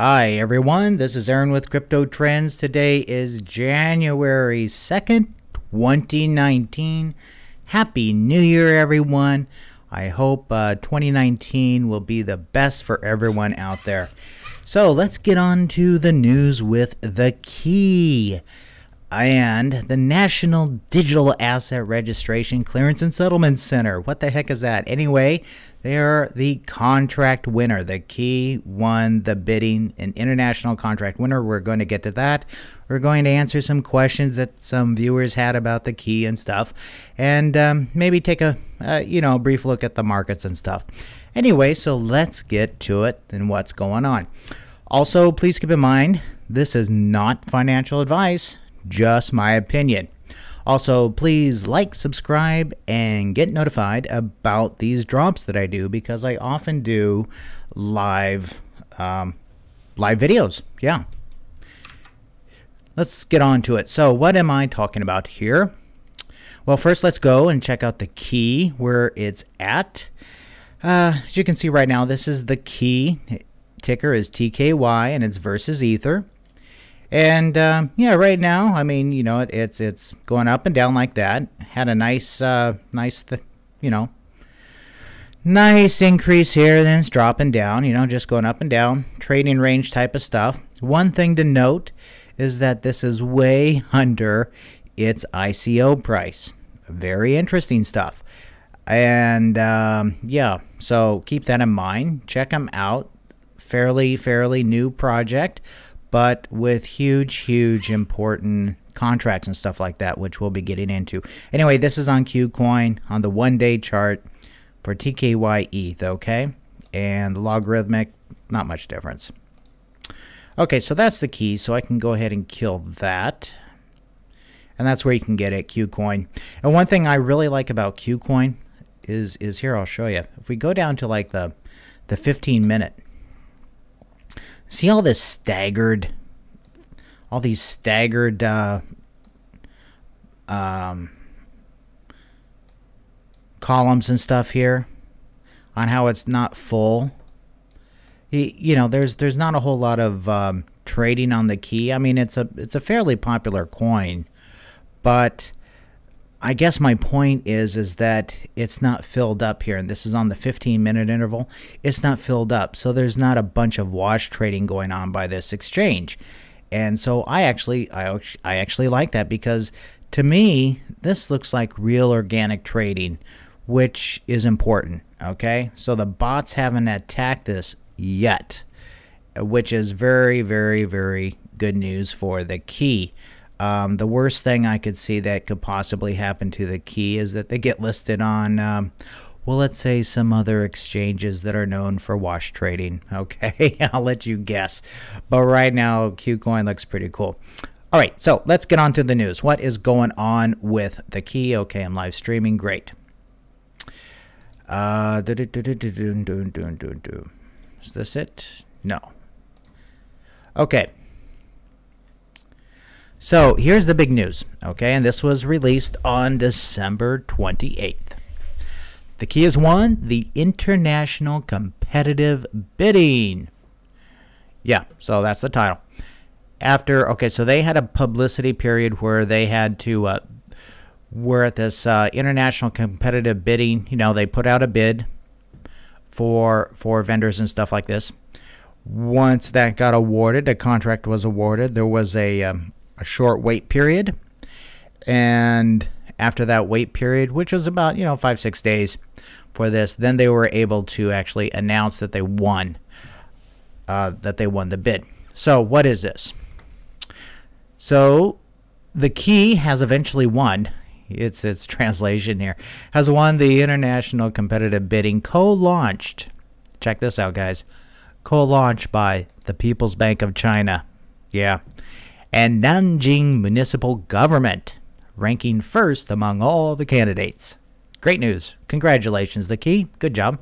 Hi everyone, this is Aaron with Crypto Trends. Today is January 2nd, 2019. Happy New Year everyone. I hope 2019 will be the best for everyone out there. So let's get on to the news with the key. And the National Digital Asset Registration Clearance and Settlement Center. What the heck is that? Anyway, they're the contract winner. The key won the bidding, an international contract winner. We're going to get to that. We're going to answer some questions that some viewers had about the key and stuff, and maybe take a brief look at the markets and stuff. Anyway, so let's get to it and what's going on. Also, please keep in mind, this is not financial advice. Just my opinion. Also, please like, subscribe, and get notified about these drops that I do, because I often do live videos. Yeah. Let's get on to it. So what am I talking about here? Well, first let's go and check out the key, where it's at. As you can see right now, this is the key. Ticker is TKY, and it's versus Ether. And yeah, right now, I mean, you know, it's going up and down like that. Had a nice nice increase here, then it's dropping down, you know, just going up and down, trading range type of stuff. One thing to note is that this is way under its ICO price. Very interesting stuff. And yeah, so keep that in mind. Check them out. Fairly new project, but with huge important contracts and stuff like that, which we'll be getting into. Anyway, this is on KuCoin on the one-day chart for TKY ETH, okay? And logarithmic, not much difference. Okay, so that's the key, so I can go ahead and kill that. And that's where you can get it, KuCoin. And one thing I really like about KuCoin is here, I'll show you. If we go down to like the 15-minute, see all this staggered, all these staggered columns and stuff here on how it's not full. You know, there's not a whole lot of trading on the key. I mean, it's a fairly popular coin, but I guess my point is that it's not filled up here, and this is on the 15-minute interval. It's not filled up, so there's not a bunch of wash trading going on by this exchange. And so I actually like that, because to me this looks like real organic trading, which is important. Okay, so the bots haven't attacked this yet, which is very good news for the key. The worst thing I could see that could possibly happen to the key is that they get listed on, well, let's say some other exchanges that are known for wash trading. Okay, I'll let you guess. But right now, KuCoin looks pretty cool. All right, so let's get on to the news. What is going on with the key? Okay, I'm live streaming. Great. Is this it? No. Okay. So here's the big news, okay, and this was released on December 28th. The key has won the International Competitive Bidding. Yeah, so that's the title. Okay, so they had a publicity period where they had to, were at this International Competitive Bidding, you know, they put out a bid for vendors and stuff like this. Once that got awarded, a contract was awarded, there was a short wait period, and after that wait period, which was about 5-6 days for this, then they were able to actually announce that they won the bid. So what is this? So the key has eventually won. Its translation here has won the International Competitive Bidding, co-launched. Check this out, guys. Co-launched by the People's Bank of China. Yeah. And Nanjing Municipal Government, ranking first among all the candidates. Great news. Congratulations, the key. Good job.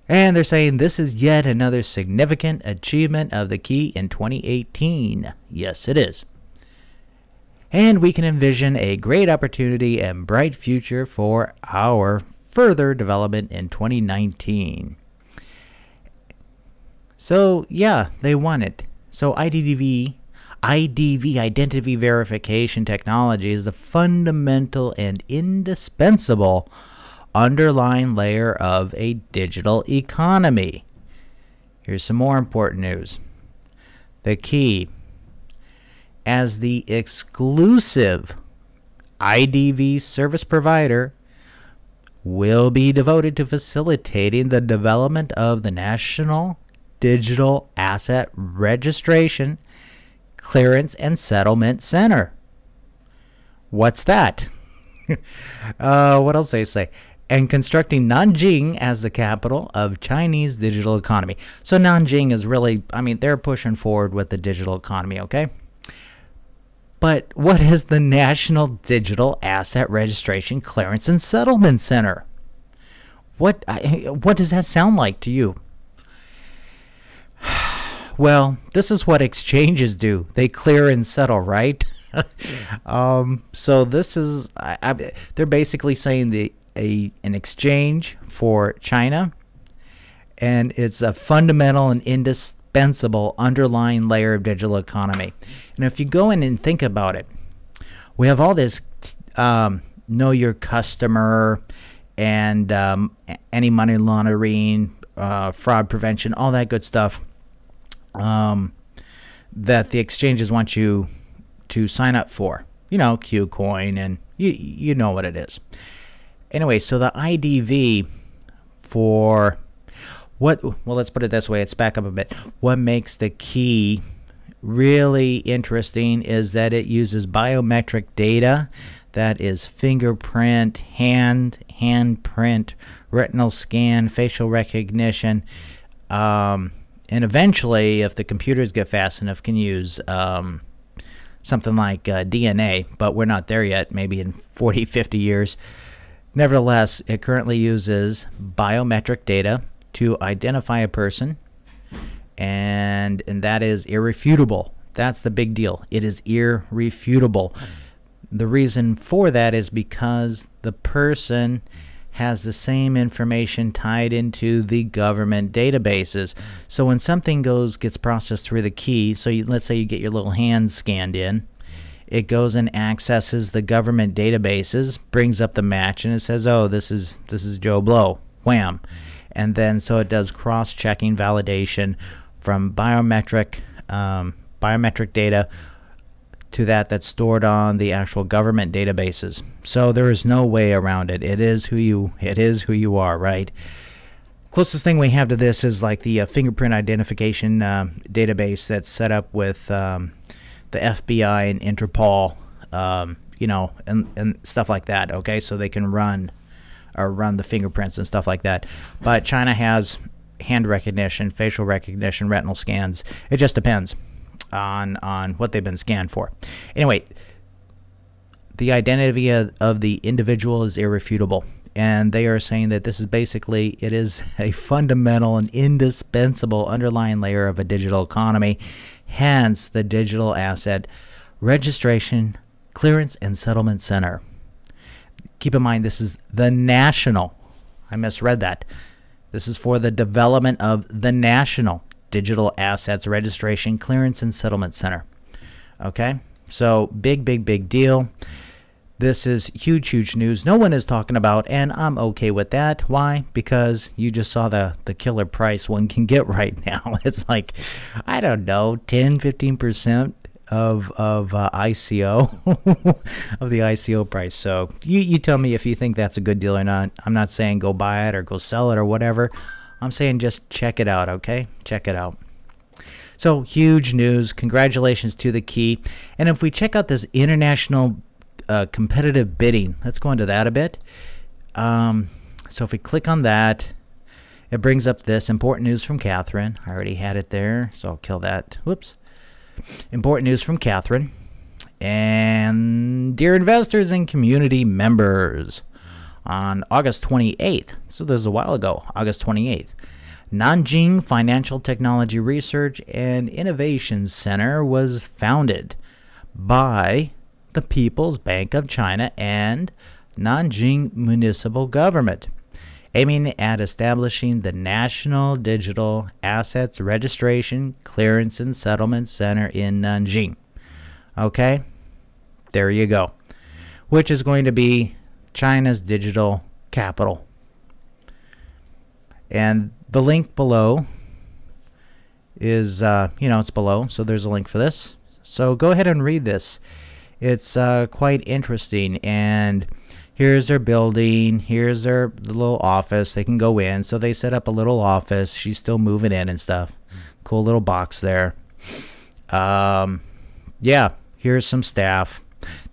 And they're saying this is yet another significant achievement of the key in 2018. Yes, it is. And we can envision a great opportunity and bright future for our further development in 2019. So yeah, they won it. So IDV, identity verification technology, is the fundamental and indispensable underlying layer of a digital economy. Here's some more important news. The key, as the exclusive IDV service provider, will be devoted to facilitating the development of the National Digital Asset Registration, Clearance, and Settlement Center. What's that? What else they say? And constructing Nanjing as the capital of Chinese digital economy. So Nanjing is really, I mean, they're pushing forward with the digital economy, okay? But what is the National Digital Asset Registration, Clearance, and Settlement Center? What does that sound like to you? Well, this is what exchanges do. They clear and settle, right? So this is, they're basically saying an exchange for China, and it's a fundamental and indispensable underlying layer of digital economy. And if you go in and think about it, we have all this know your customer and anti-money laundering, fraud prevention, all that good stuff that the exchanges want you to sign up for. You know, Qcoin, and you know what it is. Anyway, so the IDV for what, well, let's put it this way, let's back up a bit. What makes the key really interesting is that it uses biometric data, that is fingerprint, handprint, retinal scan, facial recognition, and eventually, if the computers get fast enough, can use something like DNA, but we're not there yet, maybe in 40, 50 years. Nevertheless, it currently uses biometric data to identify a person, and that is irrefutable. That's the big deal. It is irrefutable. The reason for that is because the person has the same information tied into the government databases. So when something gets processed through the key, so let's say you get your little hand scanned in, it goes and accesses the government databases, brings up the match, and it says, oh, this is Joe Blow. Wham. And then so it does cross-checking validation from biometric data to that's stored on the actual government databases. So there is no way around it. It is who you are, right? Closest thing we have to this is like the fingerprint identification database that's set up with the FBI and Interpol, you know, and stuff like that. Okay, so they can run the fingerprints and stuff like that. But China has hand recognition, facial recognition, retinal scans. It just depends on what they've been scanned for. Anyway, the identity of the individual is irrefutable, and they are saying that this is basically, it is a fundamental and indispensable underlying layer of a digital economy, hence the Digital Asset Registration, Clearance, and Settlement Center. Keep in mind, this is the national, I misread that. This is for the development of the National Digital Assets Registration, Clearance, and Settlement Center. Okay, so big deal. This is huge news. No one is talking about, and I'm okay with that. Why? Because you just saw the killer price one can get right now. It's like, I don't know, 10-15% of ICO of the ICO price. So you tell me if you think that's a good deal or not. I'm not saying go buy it or go sell it or whatever. I'm saying just check it out, okay? Check it out. So huge news. Congratulations to the key. And if we check out this international competitive bidding, let's go into that a bit. So if we click on that, it brings up this important news from Catherine. I already had it there, so I'll kill that. Whoops. Important news from Catherine. And dear investors and community members, on August 28th, so this is a while ago, August 28th, Nanjing Financial Technology Research and Innovation Center was founded by the People's Bank of China and Nanjing Municipal Government. aiming at establishing the National Digital Assets Registration, Clearance, and Settlement Center in Nanjing. Okay, there you go. Which is going to be China's digital capital. And the link below is, it's below, so there's a link for this. So go ahead and read this. It's quite interesting. And here's their building. Here's their little office. They can go in. So they set up a little office. She's still moving in and stuff. Cool little box there. Yeah, here's some staff.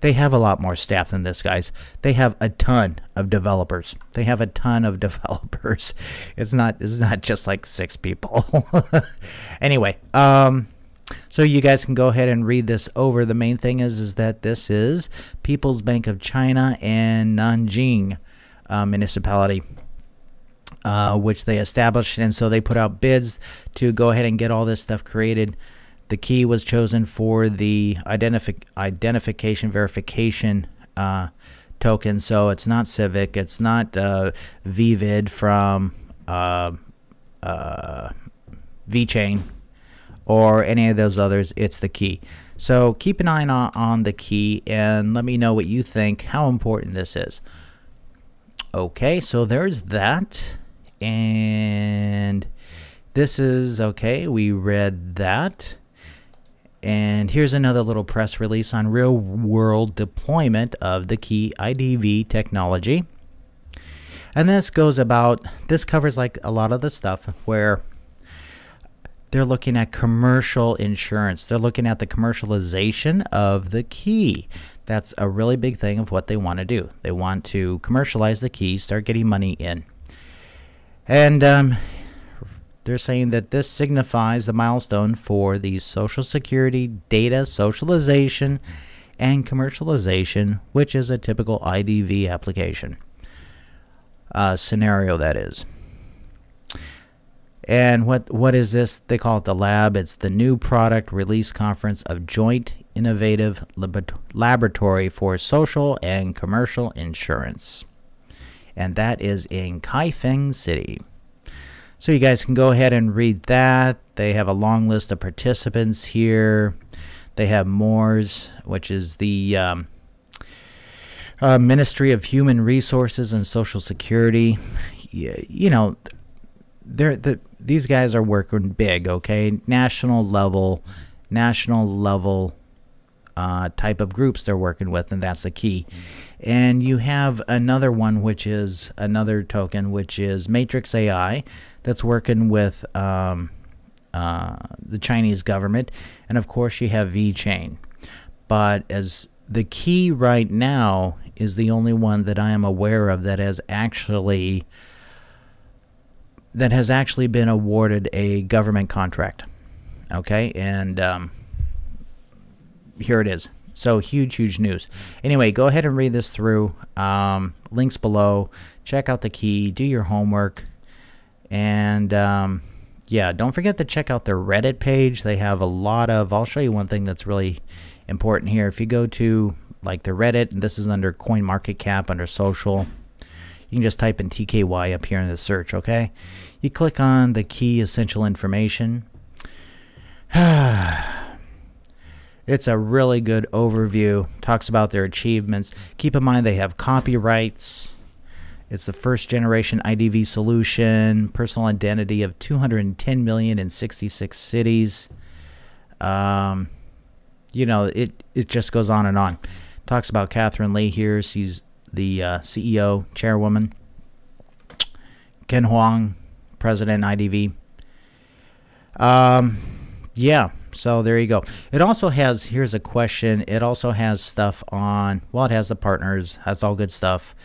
They have a lot more staff than this, guys. They have a ton of developers. They have a ton of developers. It's not just like 6 people. Anyway, so you guys can go ahead and read this over. The main thing is that this is People's Bank of China and Nanjing municipality, which they established, and so they put out bids to go ahead and get all this stuff created. The key was chosen for the identification verification token, so it's not Civic, it's not VVID from VChain or any of those others. It's the key. So keep an eye on the key and let me know what you think, how important this is. Okay, so there's that, and this is okay. We read that. And here's another little press release on real-world deployment of the key IDV technology. And this covers like a lot of the stuff where they're looking at commercial insurance. They're looking at the commercialization of the key. That's a really big thing of what they want to do. They want to commercialize the key, start getting money in. And they're saying that this signifies the milestone for the Social Security data socialization and commercialization, which is a typical IDV application scenario, that is. And what is this? They call it the lab. It's the new product release conference of Joint Innovative Laboratory for Social and Commercial Insurance. And that is in Kaifeng City. So you guys can go ahead and read that. They have a long list of participants here. They have MORS, which is the Ministry of Human Resources and Social Security. You know, these guys are working big, okay? National level type of groups they're working with, and that's the key. And you have another one, which is another token, which is Matrix AI, that's working with the Chinese government. And of course you have VChain. But as the key right now is the only one that I am aware of that has actually been awarded a government contract. Okay, and here it is. So huge news. Anyway, go ahead and read this through. Links below. Check out the key. Do your homework. And yeah, don't forget to check out their Reddit page. They have a lot of, I'll show you one thing that's really important here. If you go to like the Reddit, and this is under CoinMarketCap, under social, you can just type in TKY up here in the search, okay? You click on the key essential information. It's a really good overview. Talks about their achievements. Keep in mind they have copyrights. It's the first generation IDV solution. Personal identity of 210 million in 66 cities. You know, it just goes on and on. Talks about Catherine Lee here. She's the CEO, chairwoman. Ken Huang, president, IDV. Yeah, so there you go. It also has, here's a question, it also has stuff on, well, it has the partners, has all good stuff.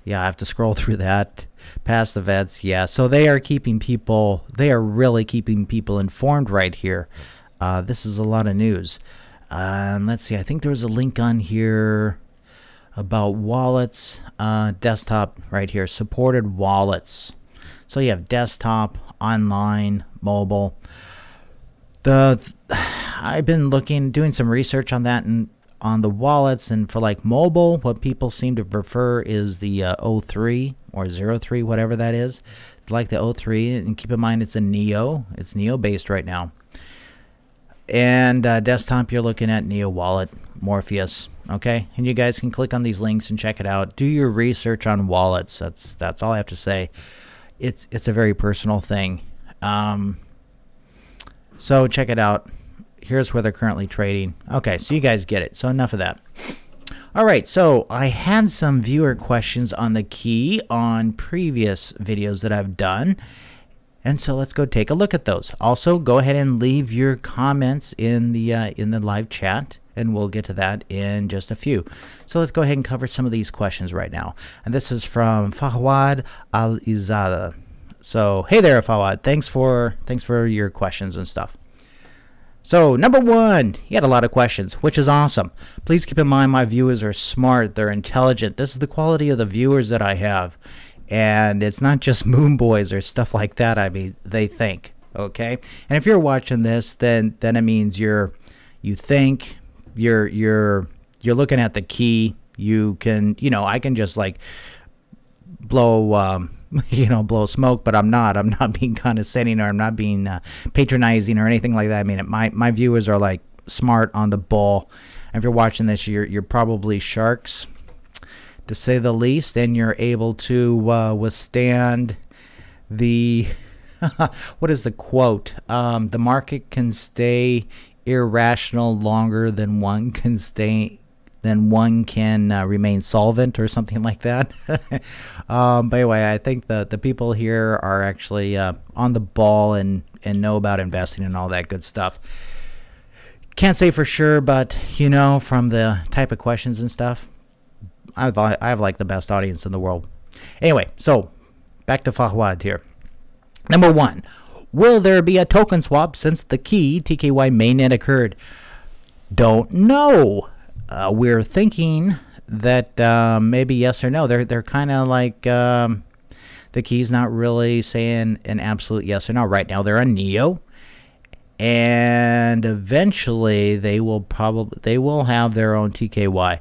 Yeah, I have to scroll through that. Past events, yeah. So they are keeping people, they are really keeping people informed right here. This is a lot of news. And let's see, I think there was a link on here about wallets, desktop right here, supported wallets. So you have desktop, online, mobile. I've been doing some research on that, and on the wallets, and for like mobile, what people seem to prefer is the 03 or 03, whatever that is. It's like the 03, and keep in mind it's a Neo. It's Neo based right now. And desktop, you're looking at Neo Wallet, Morpheus. Okay, and you guys can click on these links and check it out. Do your research on wallets. That's all I have to say. It's a very personal thing. So check it out. Here's where they're currently trading. Okay, so you guys get it. So enough of that. All right, so I had some viewer questions on the key on previous videos that I've done. And so let's go take a look at those. Also, go ahead and leave your comments in the live chat, and we'll get to that in just a few. So let's go ahead and cover some of these questions right now. And this is from Fawad Al-Izada. So hey there, Fawad. Thanks for your questions and stuff. So number one, he had a lot of questions, which is awesome. Please keep in mind my viewers are smart, they're intelligent. This is the quality of the viewers that I have. And it's not just moon boys or stuff like that. I mean, they think, okay? And if you're watching this, then it means you think, you're looking at the key. You can, I can just like blow blow smoke, but I'm not being condescending, or I'm not being patronizing or anything like that. I mean, my viewers are like smart on the ball. And if you're watching this, you're probably sharks, to say the least, and you're able to withstand the what is the quote? The market can stay irrational longer than one can remain solvent, or something like that. But anyway, I think the people here are actually on the ball and know about investing and all that good stuff. Can't say for sure, but from the type of questions and stuff, I have like the best audience in the world. Anyway, so back to Fawad here. Number one, will there be a token swap since the key TKY mainnet occurred? Don't know. We're thinking that maybe yes or no. They're kind of like the key's not really saying an absolute yes or no. Right now they're on Neo, and eventually they will have their own TKY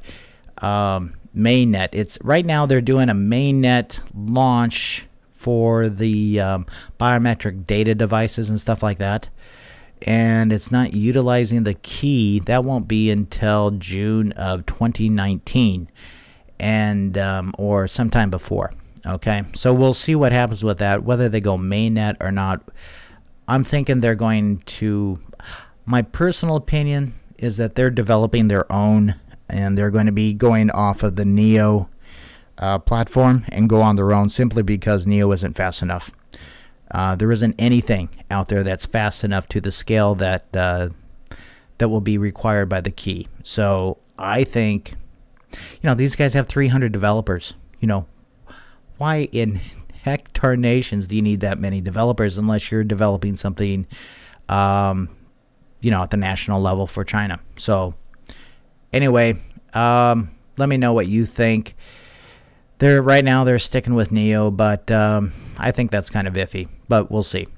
mainnet. It's right now they're doing a mainnet launch for the biometric data devices and stuff like that. And it's not utilizing the key. That won't be until June of 2019, and or sometime before. Okay, so we'll see what happens with that, whether they go mainnet or not. I'm thinking they're going to. My personal opinion is that they're developing their own, and they're going to be going off of the Neo platform and go on their own, simply because Neo isn't fast enough. There isn't anything out there that's fast enough to the scale that that will be required by the key. So I think, these guys have 300 developers. Why in hectarnations do you need that many developers unless you're developing something, at the national level for China? So anyway, let me know what you think. Right now they're sticking with Neo, but I think that's kind of iffy, but we'll see.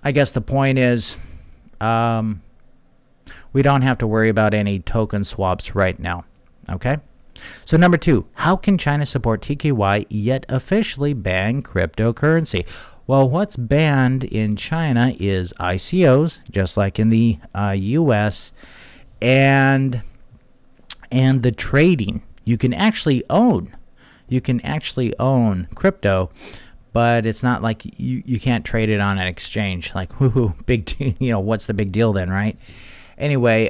I guess the point is we don't have to worry about any token swaps right now. Okay? So number two, how can China support TKY yet officially ban cryptocurrency? Well, what's banned in China is ICOs, just like in the US, and the trading. You can actually own crypto, but it's not like you can't trade it on an exchange. Like, whoo, big, what's the big deal then, right? Anyway,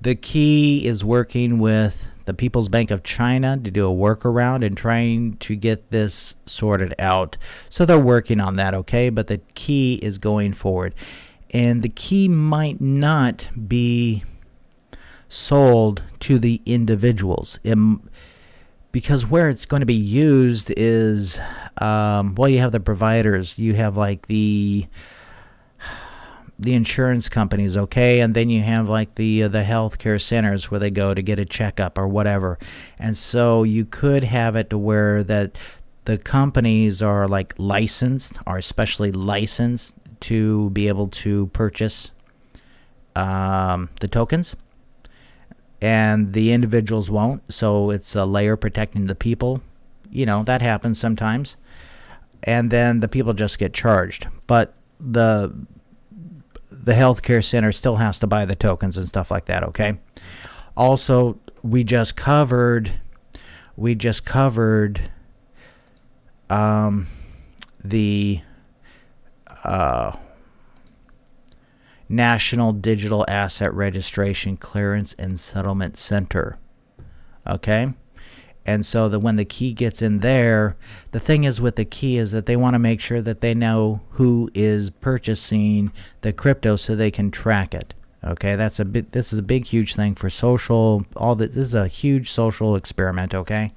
the key is working with the People's Bank of China to do a workaround and trying to get this sorted out. So they're working on that, okay? But the key is going forward, and the key might not be sold to the individuals, because where it's going to be used is well, you have the providers, you have like the insurance companies, okay, and then you have like the healthcare centers where they go to get a checkup or whatever. And so you could have it to where that the companies are like licensed, or especially licensed to be able to purchase the tokens, and the individuals won't. So it's a layer protecting the people. You know, that happens sometimes. And then the people just get charged. But the healthcare center still has to buy the tokens and stuff like that, okay? Also, we just covered the National Digital Asset Registration Clearance and Settlement Center, okay? And so that when the key gets in there, the thing is with the key is that they want to make sure that they know who is purchasing the crypto so they can track it. Okay, this is a big, huge thing for social. This is a huge social experiment. Okay,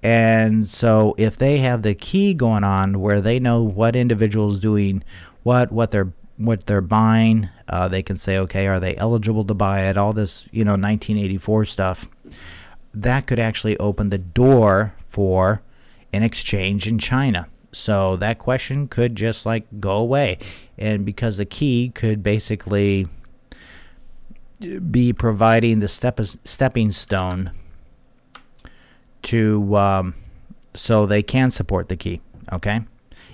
and so if they have the key going on where they know what individual is doing what they're buying, they can say, okay, are they eligible to buy it? All this, 1984 stuff. That could actually open the door for an exchange in China. So that question could just like go away. And because the key could basically be providing the stepping stone to so they can support the key, okay?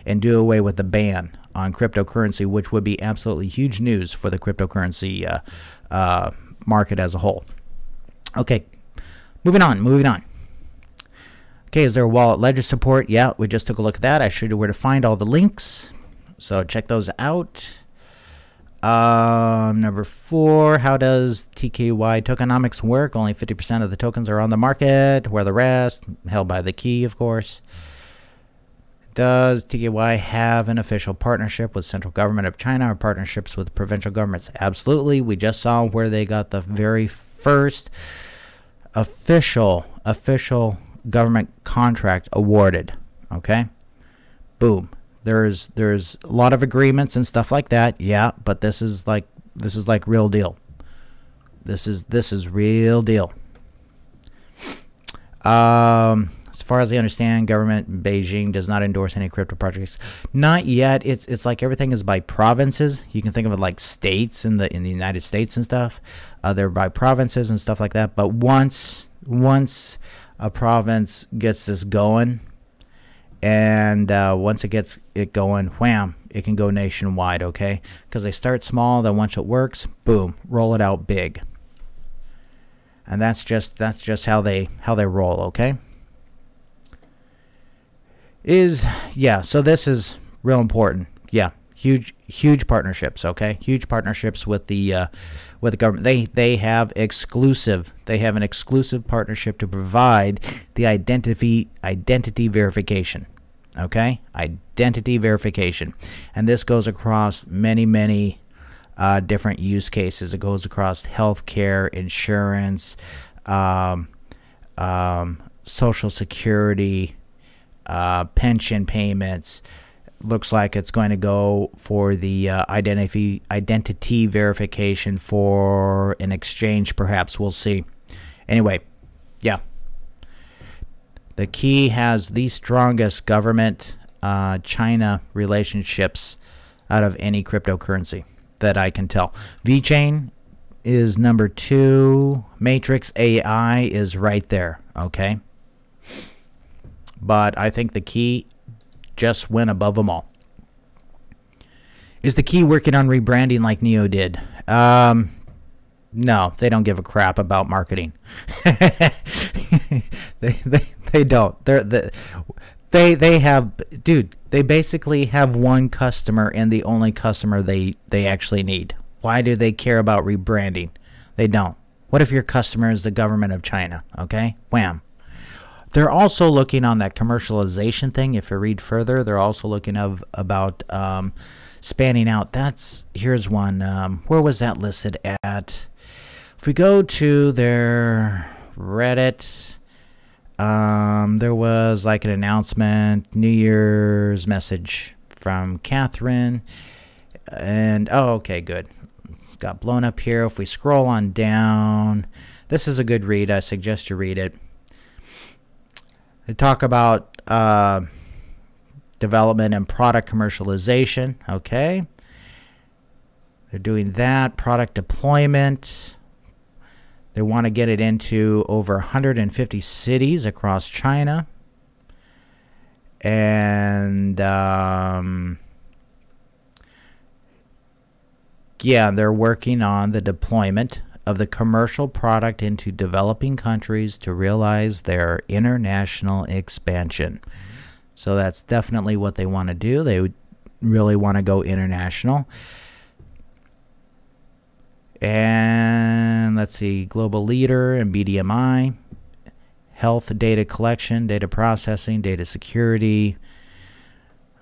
And do away with the ban on cryptocurrency, which would be absolutely huge news for the cryptocurrency market as a whole. Okay. Moving on. Okay, is there a wallet ledger support? Yeah, we just took a look at that. I showed you where to find all the links, so check those out. Number 4, how does TKY tokenomics work? Only 50% of the tokens are on the market, where the rest held by the key, of course. Does TKY have an official partnership with central government of China or partnerships with provincial governments? Absolutely. We just saw where they got the very first official government contract awarded. Okay, boom. There's a lot of agreements and stuff like that. Yeah, but this is like real deal. This is real deal. As far as I understand, government in Beijing does not endorse any crypto projects. Not yet. It's like everything is by provinces. You can think of it like states in the United States and stuff. They're by provinces and stuff like that. But once a province gets this going, and once it gets it going, wham, it can go nationwide. Okay, because they start small, then once it works, boom, roll it out big. And that's just how they roll. Okay. So this is real important. Yeah, huge partnerships. Okay, huge partnerships with the government. They have an exclusive partnership to provide the identity verification. Okay, identity verification, and this goes across many different use cases. It goes across healthcare, insurance, Social Security, pension payments. Looks like it's going to go for the identity verification for an exchange, perhaps. We'll see. Anyway, yeah. The key has the strongest government China relationships out of any cryptocurrency that I can tell. VeChain is number 2. Matrix AI is right there. Okay. But I think the key just went above them all. Is the key working on rebranding like Neo did? No, they don't give a crap about marketing. they don't. They have, dude, they basically have one customer and the only customer they actually need. Why do they care about rebranding? They don't. What if your customer is the government of China? Okay, wham. They're also looking on that commercialization thing. If you read further, they're also looking about spanning out. Here's one. Where was that listed at? If we go to their Reddit, there was like an announcement, New Year's message from Catherine. And, oh, okay, good. It's got blown up here. If we scroll on down, this is a good read. I suggest you read it. They talk about development and product commercialization. Okay. They're doing that. Product deployment. They want to get it into over 150 cities across China. And yeah, they're working on the deployment of the commercial product into developing countries to realize their international expansion. So that's definitely what they want to do. They really want to go international. And let's see, global leader in BDMI, health data collection, data processing, data security,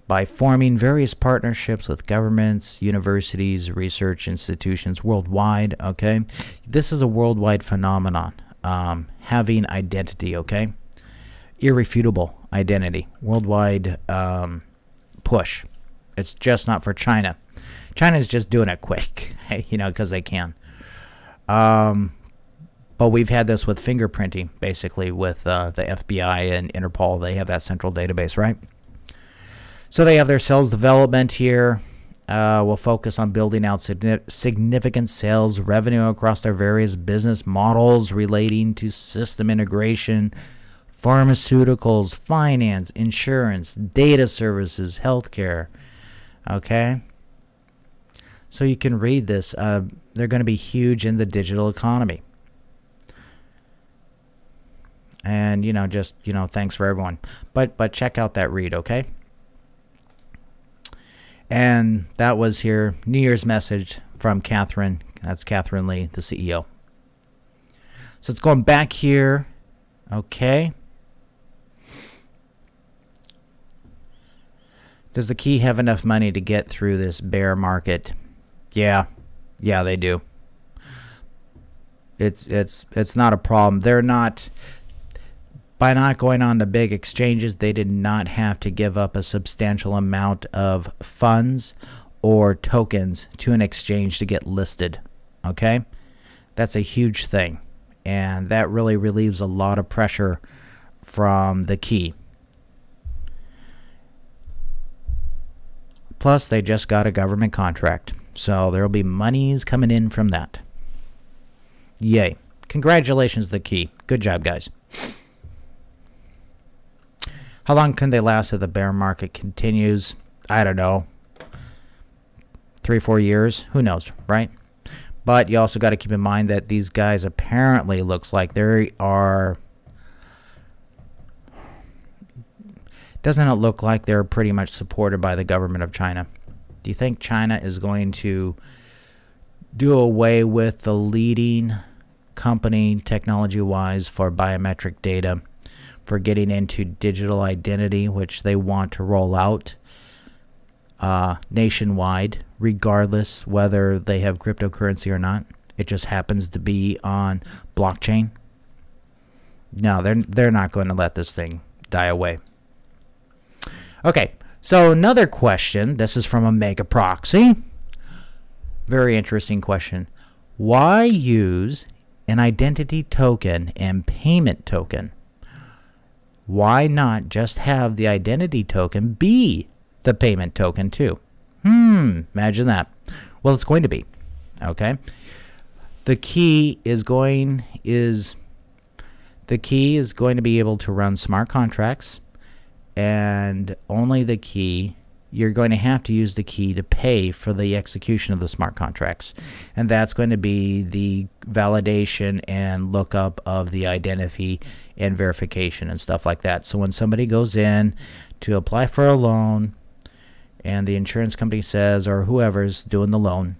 by forming various partnerships with governments, universities, research institutions worldwide. Okay, this is a worldwide phenomenon. Having identity, okay, irrefutable identity, worldwide push. It's just not for China. China's just doing it quick, you know, because they can. But we've had this with fingerprinting, basically, with the FBI and Interpol. They have that central database, right? So they have their sales development here. We'll focus on building out significant sales revenue across their various business models relating to system integration, pharmaceuticals, finance, insurance, data services, healthcare. Okay? So you can read this. They're going to be huge in the digital economy. And, you know, just, you know, thanks for everyone. But check out that read, okay? And that was here, New Year's message from Catherine. That's Catherine Lee, the CEO. So it's going back here. Okay. Does the key have enough money to get through this bear market? Yeah, they do. It's not a problem. They're not, by not going on to big exchanges, they did not have to give up a substantial amount of funds or tokens to an exchange to get listed. Okay, that's a huge thing, and that really relieves a lot of pressure from the key. Plus, they just got a government contract, so there'll be monies coming in from that. Yay. Congratulations, the key. Good job, guys. How long can they last if the bear market continues? I don't know. 3-4 years? Who knows, right? But you also got to keep in mind that these guys apparently looks like they are... Doesn't it look like they're pretty much supported by the government of China? Do you think China is going to do away with the leading company technology-wise for biometric data, for getting into digital identity, which they want to roll out nationwide, regardless whether they have cryptocurrency or not? It just happens to be on blockchain. No, they're not going to let this thing die away. Okay, so another question. This is from a mega proxy. Very interesting question. Why use an identity token and payment token? Why not just have the identity token be the payment token too? Imagine that. Well, it's going to be. Okay. The key is going to be able to run smart contracts. And only the key, you're going to have to use the key to pay for the execution of the smart contracts. And that's going to be the validation and lookup of the identity and verification and stuff like that. So when somebody goes in to apply for a loan and the insurance company says, or whoever's doing the loan,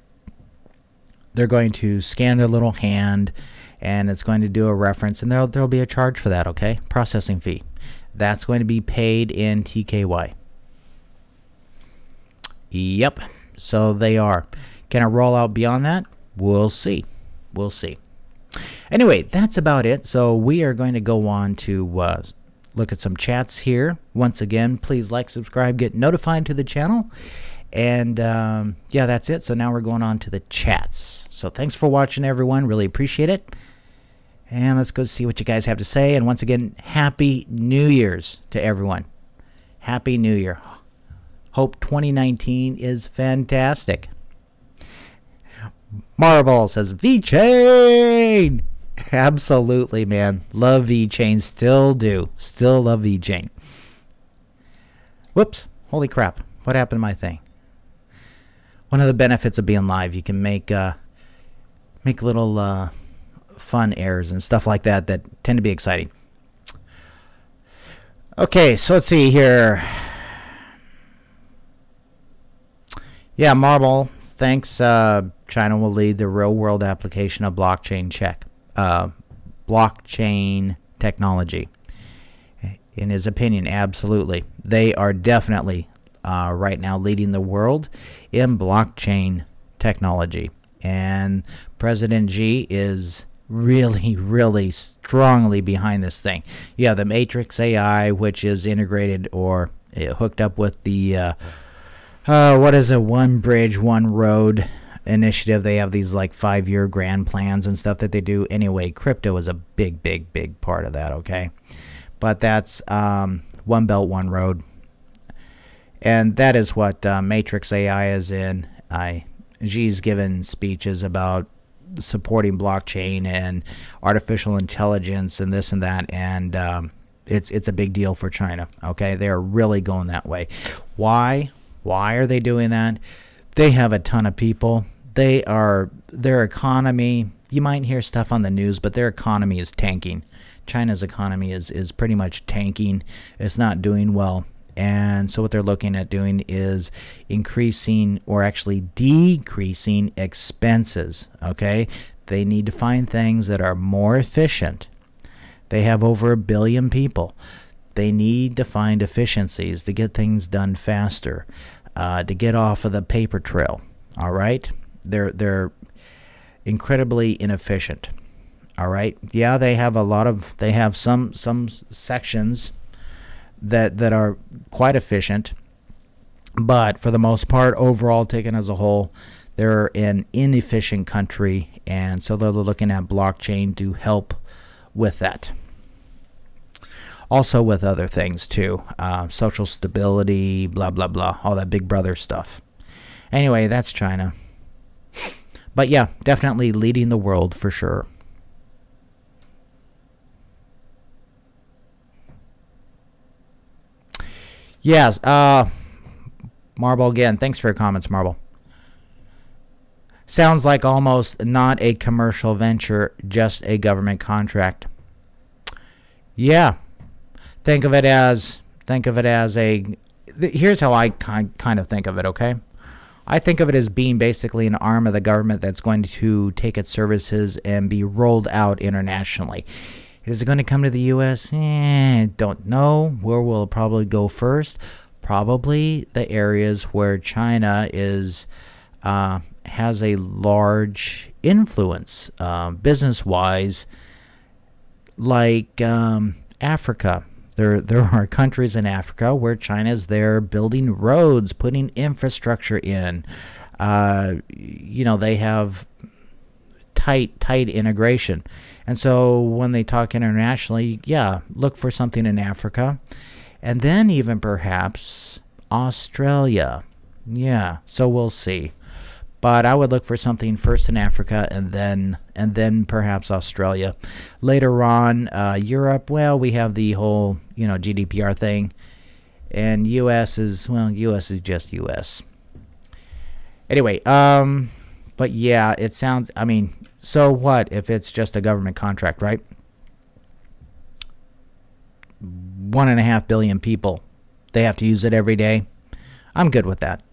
they're going to scan their little hand and it's going to do a reference, and there'll be a charge for that, okay? Processing fee. That's going to be paid in TKY. Yep. So they are. Can I roll out beyond that? We'll see. We'll see. Anyway, that's about it. So we are going to go on to look at some chats here. Once again, please like, subscribe, get notified to the channel. And yeah, that's it. So now we're going on to the chats. So thanks for watching, everyone. Really appreciate it. And let's go see what you guys have to say. And once again, Happy New Year's to everyone. Happy New Year. Hope 2019 is fantastic. Marble says VeChain. Absolutely, man. Love VeChain. Still do. Still love VeChain. Whoops. Holy crap. What happened to my thing? One of the benefits of being live, you can make little fun errors and stuff like that that tend to be exciting. Okay, so let's see here. Yeah, Marble, thanks. China will lead the real-world application of blockchain technology. In his opinion, absolutely. They are definitely right now leading the world in blockchain technology. And President Xi is really strongly behind this thing. Yeah, the Matrix AI, which is integrated or hooked up with the what is it, One Bridge, One Road initiative. They have these like 5-year grand plans and stuff that they do. Anyway, crypto is a big part of that, okay? But that's One Belt, One Road. And that is what Matrix AI is in. Xi's given speeches about supporting blockchain and artificial intelligence and this and that, and it's a big deal for China, okay? They're really going that way. Why are they doing that? They have a ton of people. Their economy, you might hear stuff on the news, but their economy is tanking. China's economy is pretty much tanking. It's not doing well. And so what they're looking at doing is increasing or actually decreasing expenses, okay? They need to find things that are more efficient. They have over 1 billion people. They need to find efficiencies to get things done faster, to get off of the paper trail, all right? They're incredibly inefficient, all right? Yeah, they have some sections that are quite efficient, but for the most part, overall taken as a whole, they're an inefficient country, and so they're looking at blockchain to help with that. Also with other things too, social stability, blah blah blah, all that big brother stuff. Anyway, that's China. But yeah, definitely leading the world for sure. Yes, Marble again. Thanks for your comments, Marble. Sounds like almost not a commercial venture, just a government contract. Yeah, think of it as here's how I kind of think of it, okay? I think of it as being basically an arm of the government that's going to take its services and be rolled out internationally. Is it going to come to the U.S.? Don't know. Where will it probably go first? Probably the areas where China has a large influence, business-wise, like Africa. There are countries in Africa where China's there building roads, putting infrastructure in. They have tight integration. And so when they talk internationally, yeah, look for something in Africa. And then even perhaps Australia. Yeah, so we'll see. But I would look for something first in Africa and then perhaps Australia. Later on, Europe, well, we have the whole, GDPR thing. And US is just US. Anyway, but yeah, it sounds, so what if it's just a government contract, right? 1.5 billion people. They have to use it every day. I'm good with that.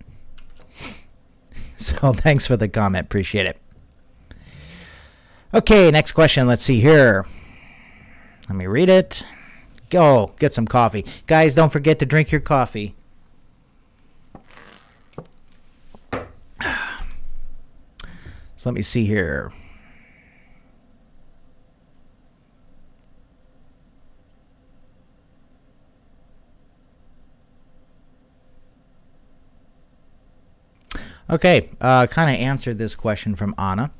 So thanks for the comment. Appreciate it. Okay, next question. Let's see here. Let me read it. Go get some coffee. Guys, don't forget to drink your coffee. So let me see here. Okay, kind of answered this question from Anna.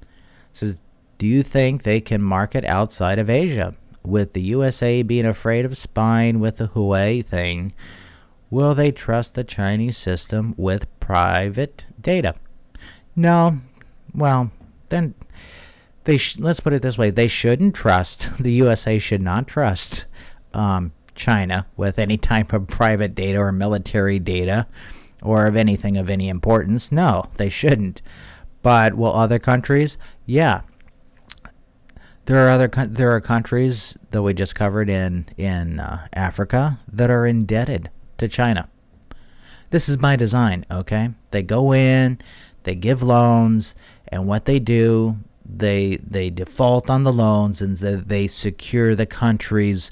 It says, do you think they can market outside of Asia? With the USA being afraid of spying with the Huawei thing, will they trust the Chinese system with private data? No, well, then let's put it this way. They shouldn't trust, the USA should not trust China with any type of private data or military data or of anything of any importance. No, they shouldn't. But will other countries? Yeah. There are countries that we just covered in Africa that are indebted to China. This is by design, okay? They go in, they give loans, and what they do, they default on the loans and they secure the country's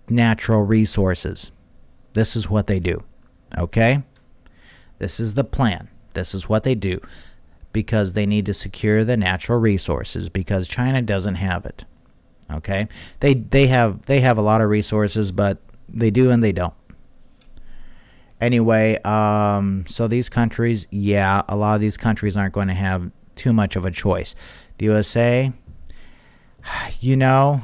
natural resources. This is what they do, okay? This is the plan. This is what they do, because they need to secure the natural resources, because China doesn't have it. Okay? They have a lot of resources, but they do and they don't. Anyway, so these countries, yeah, a lot of these countries aren't going to have too much of a choice. The USA, you know,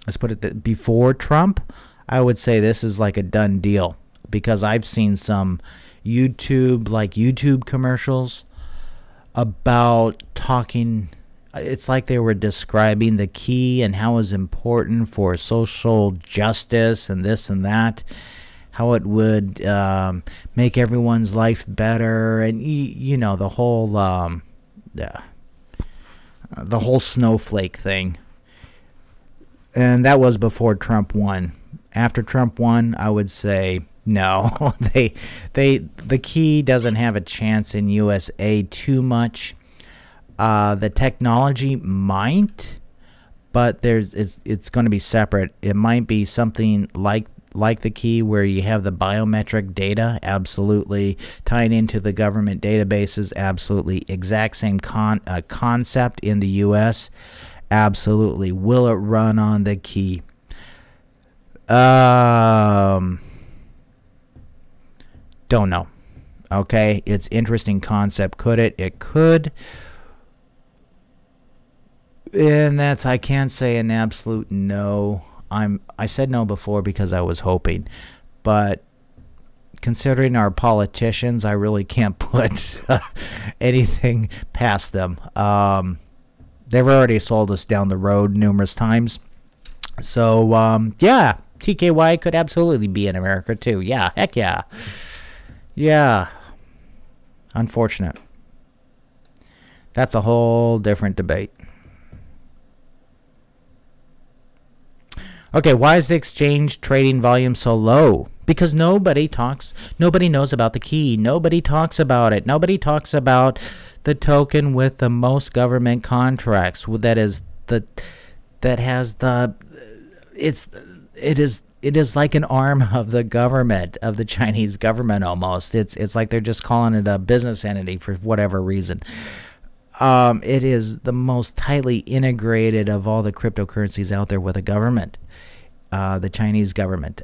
let's put it before Trump, I would say this is like a done deal, because I've seen some YouTube commercials about talking. It's like they were describing the key and how it's important for social justice and this and that, how it would make everyone's life better, and you know, the whole snowflake thing. And that was before Trump won. After Trump won, I would say no. The key doesn't have a chance in USA too much. The technology might, but it's going to be separate. It might be something like the key, where you have the biometric data, absolutely tying into the government databases, absolutely exact same concept in the US, absolutely. Will it run on the key? Don't know. Okay, it's interesting concept. Could it? It could. And I can't say an absolute no. I said no before because I was hoping, but considering our politicians, I really can't put anything past them. They've already sold us down the road numerous times. So yeah, TKY could absolutely be in America too. Yeah, heck yeah. Yeah. Unfortunate. That's a whole different debate. Okay, why is the exchange trading volume so low? Because nobody knows about the key. Nobody talks about it. Nobody talks about the token with the most government contracts. It is like an arm of the government, of the Chinese government almost. It's like they're just calling it a business entity for whatever reason. It is the most tightly integrated of all the cryptocurrencies out there with a government, the Chinese government.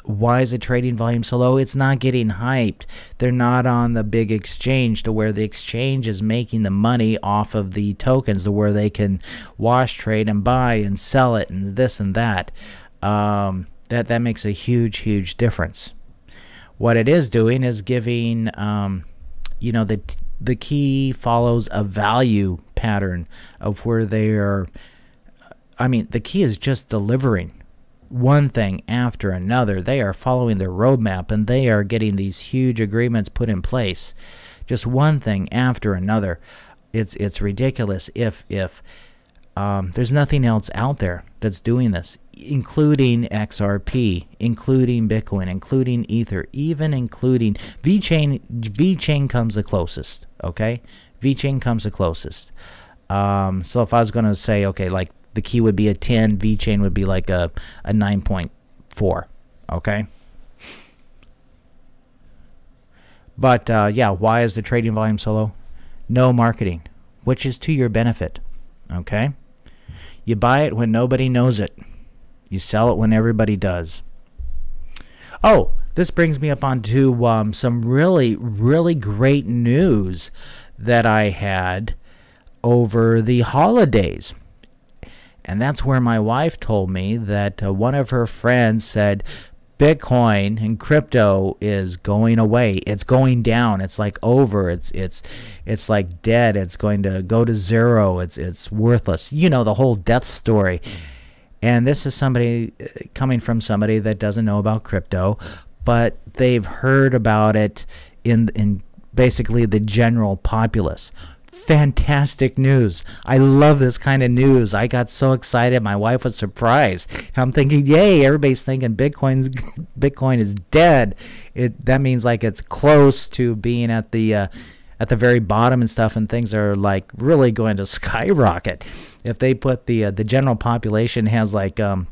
Why is the trading volume so low? It's not getting hyped. They're not on the big exchange to where the exchange is making the money off of the tokens, to where they can wash, trade, and buy and sell it and this and that. That makes a huge difference. What it is doing is giving, you know, the key follows a value pattern of where they are. I mean, the key is just delivering one thing after another. They are following their roadmap, and they are getting these huge agreements put in place, just one thing after another. It's ridiculous. If there's nothing else out there that's doing this, including XRP, including Bitcoin, including Ether, even including VeChain. VeChain comes the closest, okay? VeChain comes the closest. So if I was going to say, okay, like the key would be a 10, VeChain would be like a 9.4, okay? But yeah, why is the trading volume so low? No marketing, which is to your benefit, okay? You buy it when nobody knows it. You sell it when everybody does. Oh, this brings me up onto some really great news that I had over the holidays. And that's where my wife told me that one of her friends said, Bitcoin and crypto is going away. It's going down. It's like over. It's like dead. It's going to go to zero. It's worthless. You know, the whole death story. And this is somebody coming from somebody that doesn't know about crypto, but they've heard about it in basically the general populace. Fantastic news. I love this kind of news. I got so excited. My wife was surprised. I'm thinking, yay, everybody's thinking Bitcoin is dead. That means like it's close to being at the very bottom and stuff, and things are really going to skyrocket. If they put the general population has like the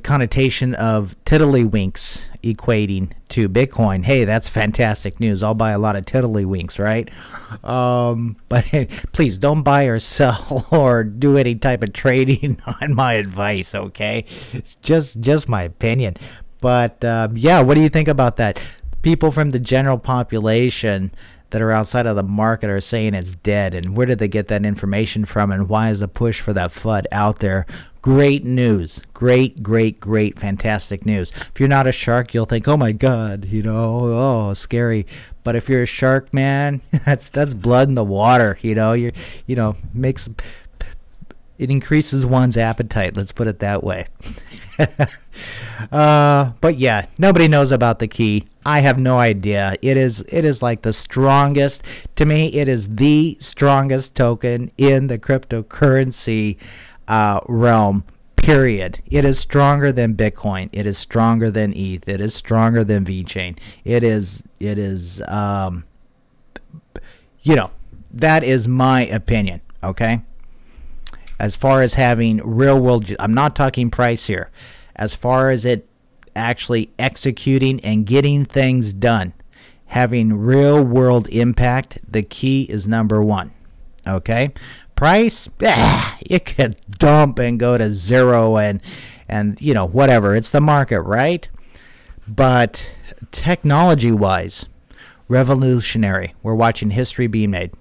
connotation of tiddlywinks equating to Bitcoin, hey, that's fantastic news. I'll buy a lot of tiddlywinks, right? But hey, please don't buy or sell or do any type of trading on my advice, okay? It's just my opinion. But yeah, what do you think about that? People from the general population that are outside of the market are saying it's dead, and where did they get that information from, and why is the push for that FUD out there? Great news. Great, fantastic news. If you're not a shark, you'll think, oh my god, you know, oh, scary. But if you're a shark, man, that's blood in the water, you know. It increases one's appetite, let's put it that way. But yeah, nobody knows about the key. I have no idea. It is like the strongest, to me, it is the strongest token in the cryptocurrency realm, period. It is stronger than Bitcoin. It is stronger than ETH. It is stronger than VeChain. It is you know, that is my opinion, okay? As far as having real world, I'm not talking price here. As far as it actually executing and getting things done, having real world impact, the key is #1. Okay? Price, it could dump and go to zero and you know, whatever. It's the market, right? But technology wise, revolutionary. We're watching history being made.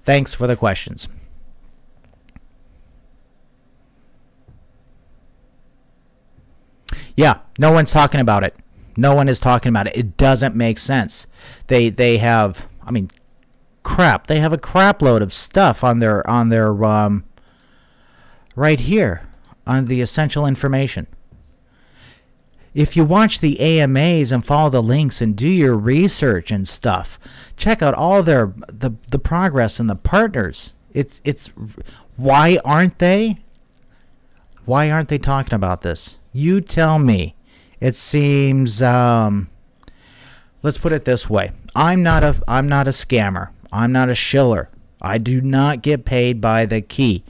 Thanks for the questions. Yeah, no one's talking about it. No one is talking about it. It doesn't make sense. They have, I mean, crap. They have a crap load of stuff on their right here on the essential information. If you watch the AMAs and follow the links and do your research and stuff, check out all the progress and the partners. It's why aren't they? Why aren't they talking about this? You tell me. It seems let's put it this way. I'm not a scammer. I'm not a shiller. I do not get paid by the key.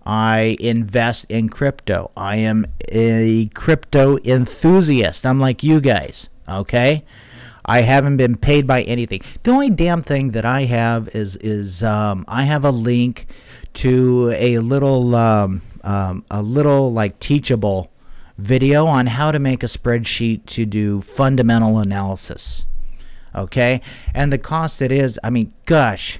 I invest in crypto. I am a crypto enthusiast. I'm like you guys, okay? I haven't been paid by anything. The only damn thing that I have is I have a link to a little like teachable video on how to make a spreadsheet to do fundamental analysis. Okay? And the cost it is, I mean, gosh,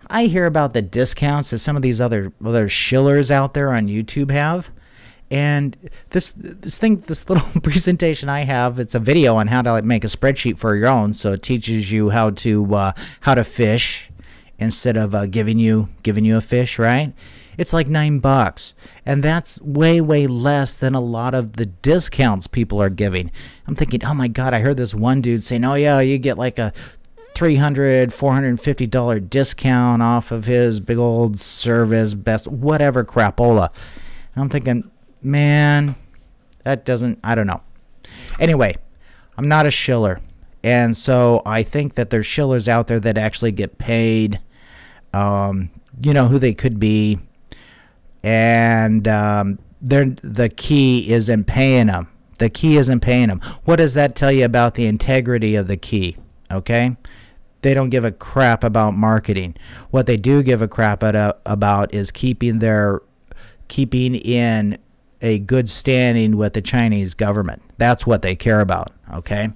I hear about the discounts that some of these other shillers out there on YouTube have. And this little presentation I have, it's a video on how to make a spreadsheet for your own. So it teaches you how to fish instead of giving you a fish, right? It's like $9, and that's way less than a lot of the discounts people are giving. I'm thinking, oh my god, I heard this one dude saying, oh yeah, you get like a $300, $450 discount off of his big old service, best whatever crapola. And I'm thinking, man, that doesn't, I don't know. Anyway, I'm not a shiller, and so I think that there's shillers out there that actually get paid. You know who they could be. And the key isn't paying them. The key isn't paying them. What does that tell you about the integrity of the key? Okay? They don't give a crap about marketing. What they do give a crap about is keeping in a good standing with the Chinese government. That's what they care about. Okay?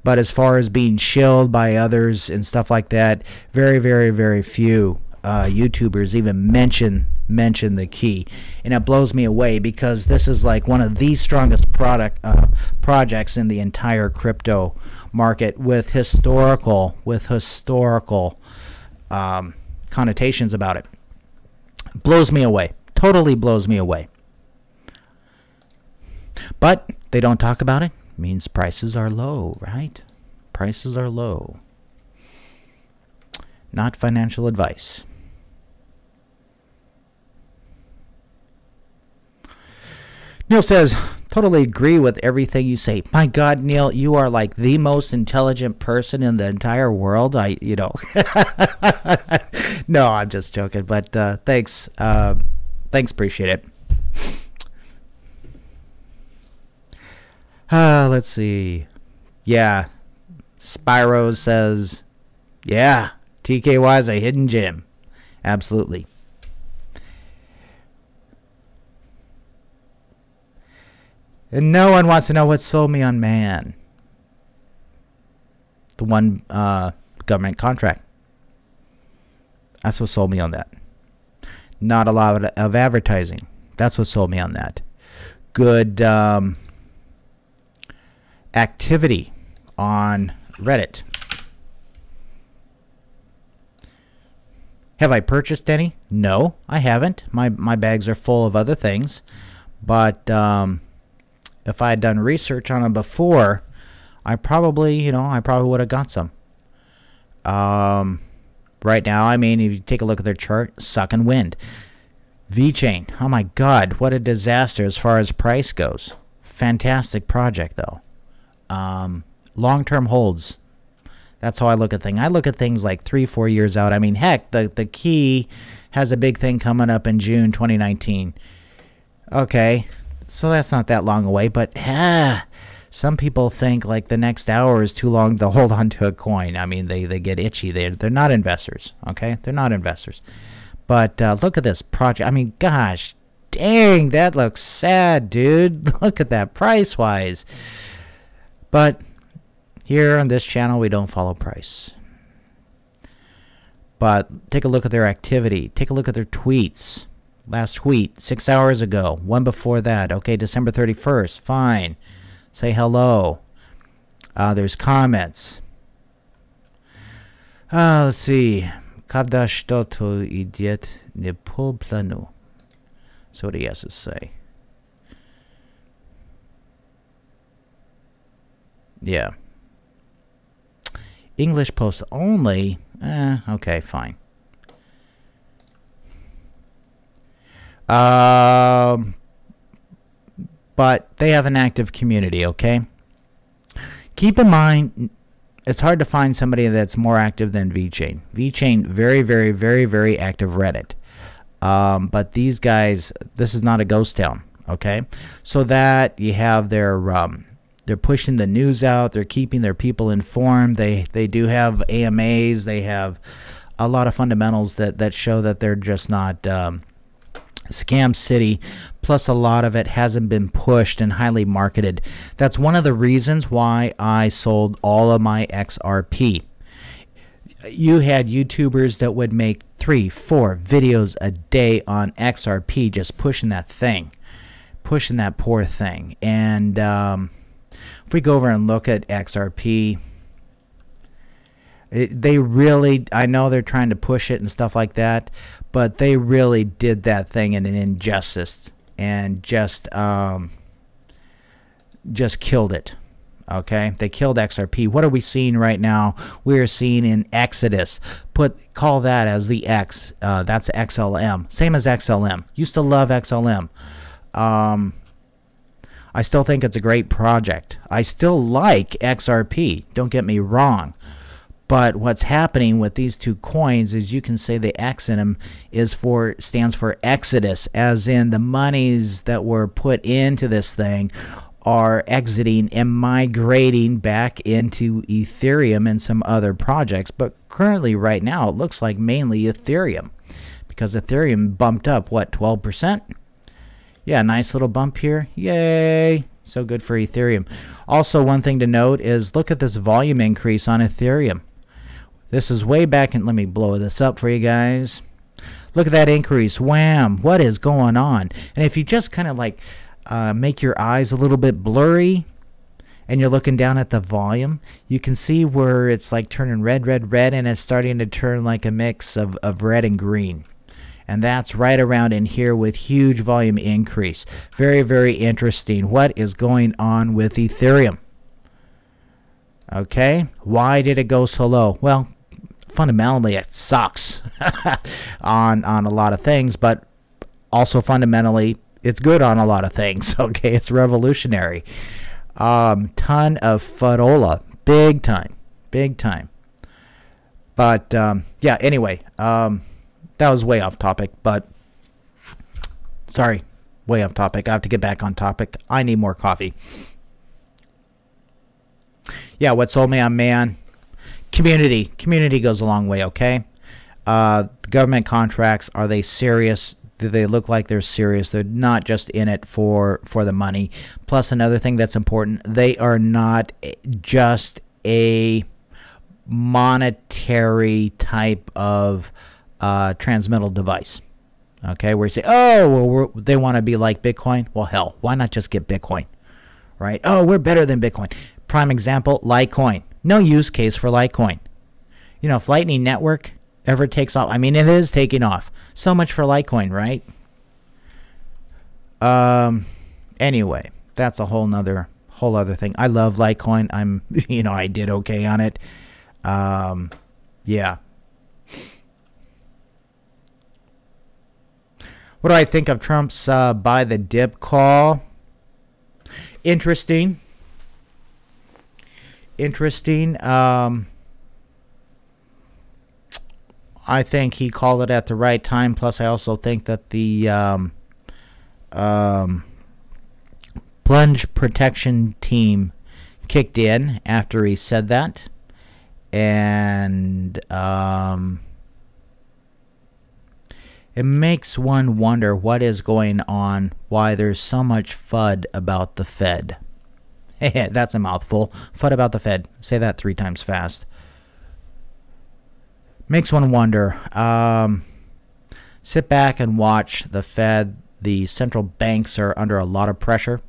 But as far as being shilled by others and stuff like that, very few YouTubers even mention mention the key, and it blows me away because this is like one of the strongest projects in the entire crypto market with historical connotations about it. Blows me away, totally blows me away. But they don't talk about it. Means prices are low, right? Prices are low. Not financial advice. Neil says, totally agree with everything you say. My God, Neil, you are like the most intelligent person in the entire world. No, I'm just joking, but thanks. Thanks, appreciate it. Let's see. Yeah, Spyro says, yeah, TKY is a hidden gem. Absolutely. And no one wants to know what sold me on Man. The one government contract. That's what sold me on that. Not a lot of advertising. That's what sold me on that. Good activity on Reddit. Have I purchased any? No, I haven't. My bags are full of other things. But if I had done research on them before, I probably would have got some. Right now, I mean, if you take a look at their chart, sucking wind. VeChain, oh my God, what a disaster as far as price goes. Fantastic project, though. Long-term holds. That's how I look at things. I look at things like 3-4 years out. I mean, heck, the key has a big thing coming up in June 2019. Okay, so that's not that long away, but some people think like the next hour is too long to hold on to a coin. I mean, they get itchy. They're not investors, okay? They're not investors. But look at this project. I mean, gosh, dang, that looks sad, dude. Look at that price-wise. But here on this channel, we don't follow price. But take a look at their activity. Take a look at their tweets. Last tweet, 6 hours ago. One before that. Okay, December 31st. Fine. Say hello. There's comments. Let's see. Kada što to idiot ne po planu. So what he has to say. Yeah. English posts only. Okay, fine. But they have an active community, okay? Keep in mind, it's hard to find somebody that's more active than VeChain. VeChain, very, very, very, very active Reddit. But these guys, this is not a ghost town, okay? So that you have their, they're pushing the news out. They're keeping their people informed. They do have AMAs. They have a lot of fundamentals that show that they're just not scam city. Plus, a lot of it hasn't been pushed and highly marketed. That's one of the reasons why I sold all of my XRP. You had YouTubers that would make 3-4 videos a day on XRP, just pushing that thing, pushing that poor thing. And if we go over and look at XRP, they really, I know they're trying to push it and stuff like that, but they really did that thing in an injustice and just killed it. Okay, they killed XRP. What are we seeing right now? We are seeing in Exodus. Call that as the X. That's XLM. Same as XLM. Used to love XLM. I still think it's a great project. I still like XRP. Don't get me wrong. But what's happening with these two coins is you can say the X in them stands for Exodus, as in the monies that were put into this thing are exiting and migrating back into Ethereum and some other projects. But currently, right now, it looks like mainly Ethereum, because Ethereum bumped up, what, 12%? Yeah, nice little bump here. Yay! So good for Ethereum. Also, one thing to note is look at this volume increase on Ethereum. This is way back in, let me blow this up for you guys. Look at that increase. Wham! What is going on? And if you just kind of like make your eyes a little bit blurry and you're looking down at the volume, you can see where it's like turning red, red, red, and it's starting to turn like a mix of red and green. And that's right around in here with huge volume increase. Very, very interesting. What is going on with Ethereum? Okay, why did it go so low? Well, fundamentally it sucks on a lot of things, but also fundamentally it's good on a lot of things. Okay, it's revolutionary. Ton of fadola, big time. But yeah, anyway, that was way off topic, but sorry, way off topic. I have to get back on topic. I need more coffee. Yeah, what sold me on man? Community goes a long way, okay? The government contracts, are they serious? Do they look like they're serious? They're not just in it for the money. Plus, another thing that's important, they are not just a monetary type of transmittal device. Okay, where you say, oh, well, they want to be like Bitcoin. Well, hell, why not just get Bitcoin? Right? Oh, we're better than Bitcoin. Prime example, Litecoin. No use case for Litecoin. You know, if Lightning Network ever takes off, I mean, it is taking off. So much for Litecoin, right? Anyway, that's a whole other thing. I love Litecoin. I did okay on it. Yeah. What do I think of Trump's buy the dip call? Interesting. I think he called it at the right time. Plus, I also think that the plunge protection team kicked in after he said that. And it makes one wonder what is going on, why there's so much FUD about the Fed. That's a mouthful. FUD about the Fed. Say that 3 times fast. Makes one wonder. Sit back and watch the Fed. The central banks are under a lot of pressure.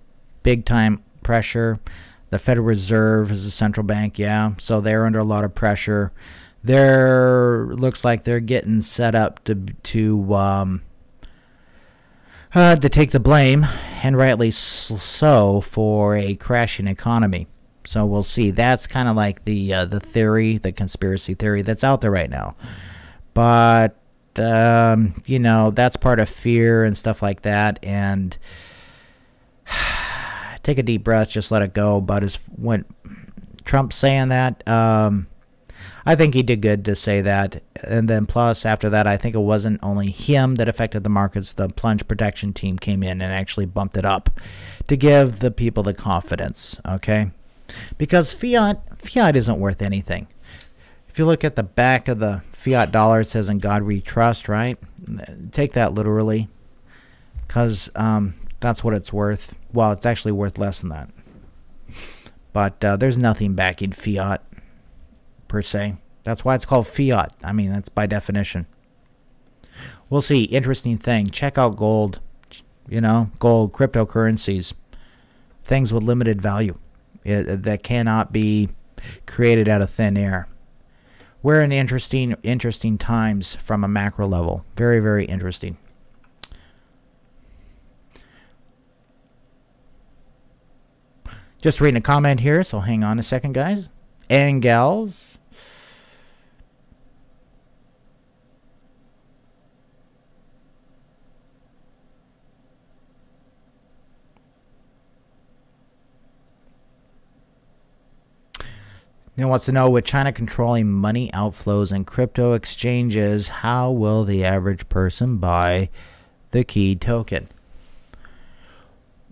Big time pressure. The Federal Reserve is a central bank, yeah. So they're under a lot of pressure. Looks like they're getting set up to take the blame, and rightly so, for a crashing economy. So we'll see. That's kind of like the theory, the conspiracy theory that's out there right now. But that's part of fear and stuff like that. And take a deep breath, just let it go. But when Trump's saying that, I think he did good to say that. And then plus, after that, I think it wasn't only him that affected the markets. The plunge protection team came in and actually bumped it up to give the people the confidence, okay? Because fiat isn't worth anything. If you look at the back of the fiat dollar, it says, "In God we trust," right? Take that literally, because that's what it's worth. Well, it's actually worth less than that. But there's nothing backing fiat, per se. That's why it's called fiat. I mean, that's by definition. We'll see. Interesting thing. Check out gold. Gold, cryptocurrencies, things with limited value that cannot be created out of thin air. We're in interesting times from a macro level. Very, very interesting. Just reading a comment here, so hang on a second, guys and gals. Now wants to know, with China controlling money outflows and crypto exchanges, how will the average person buy the key token?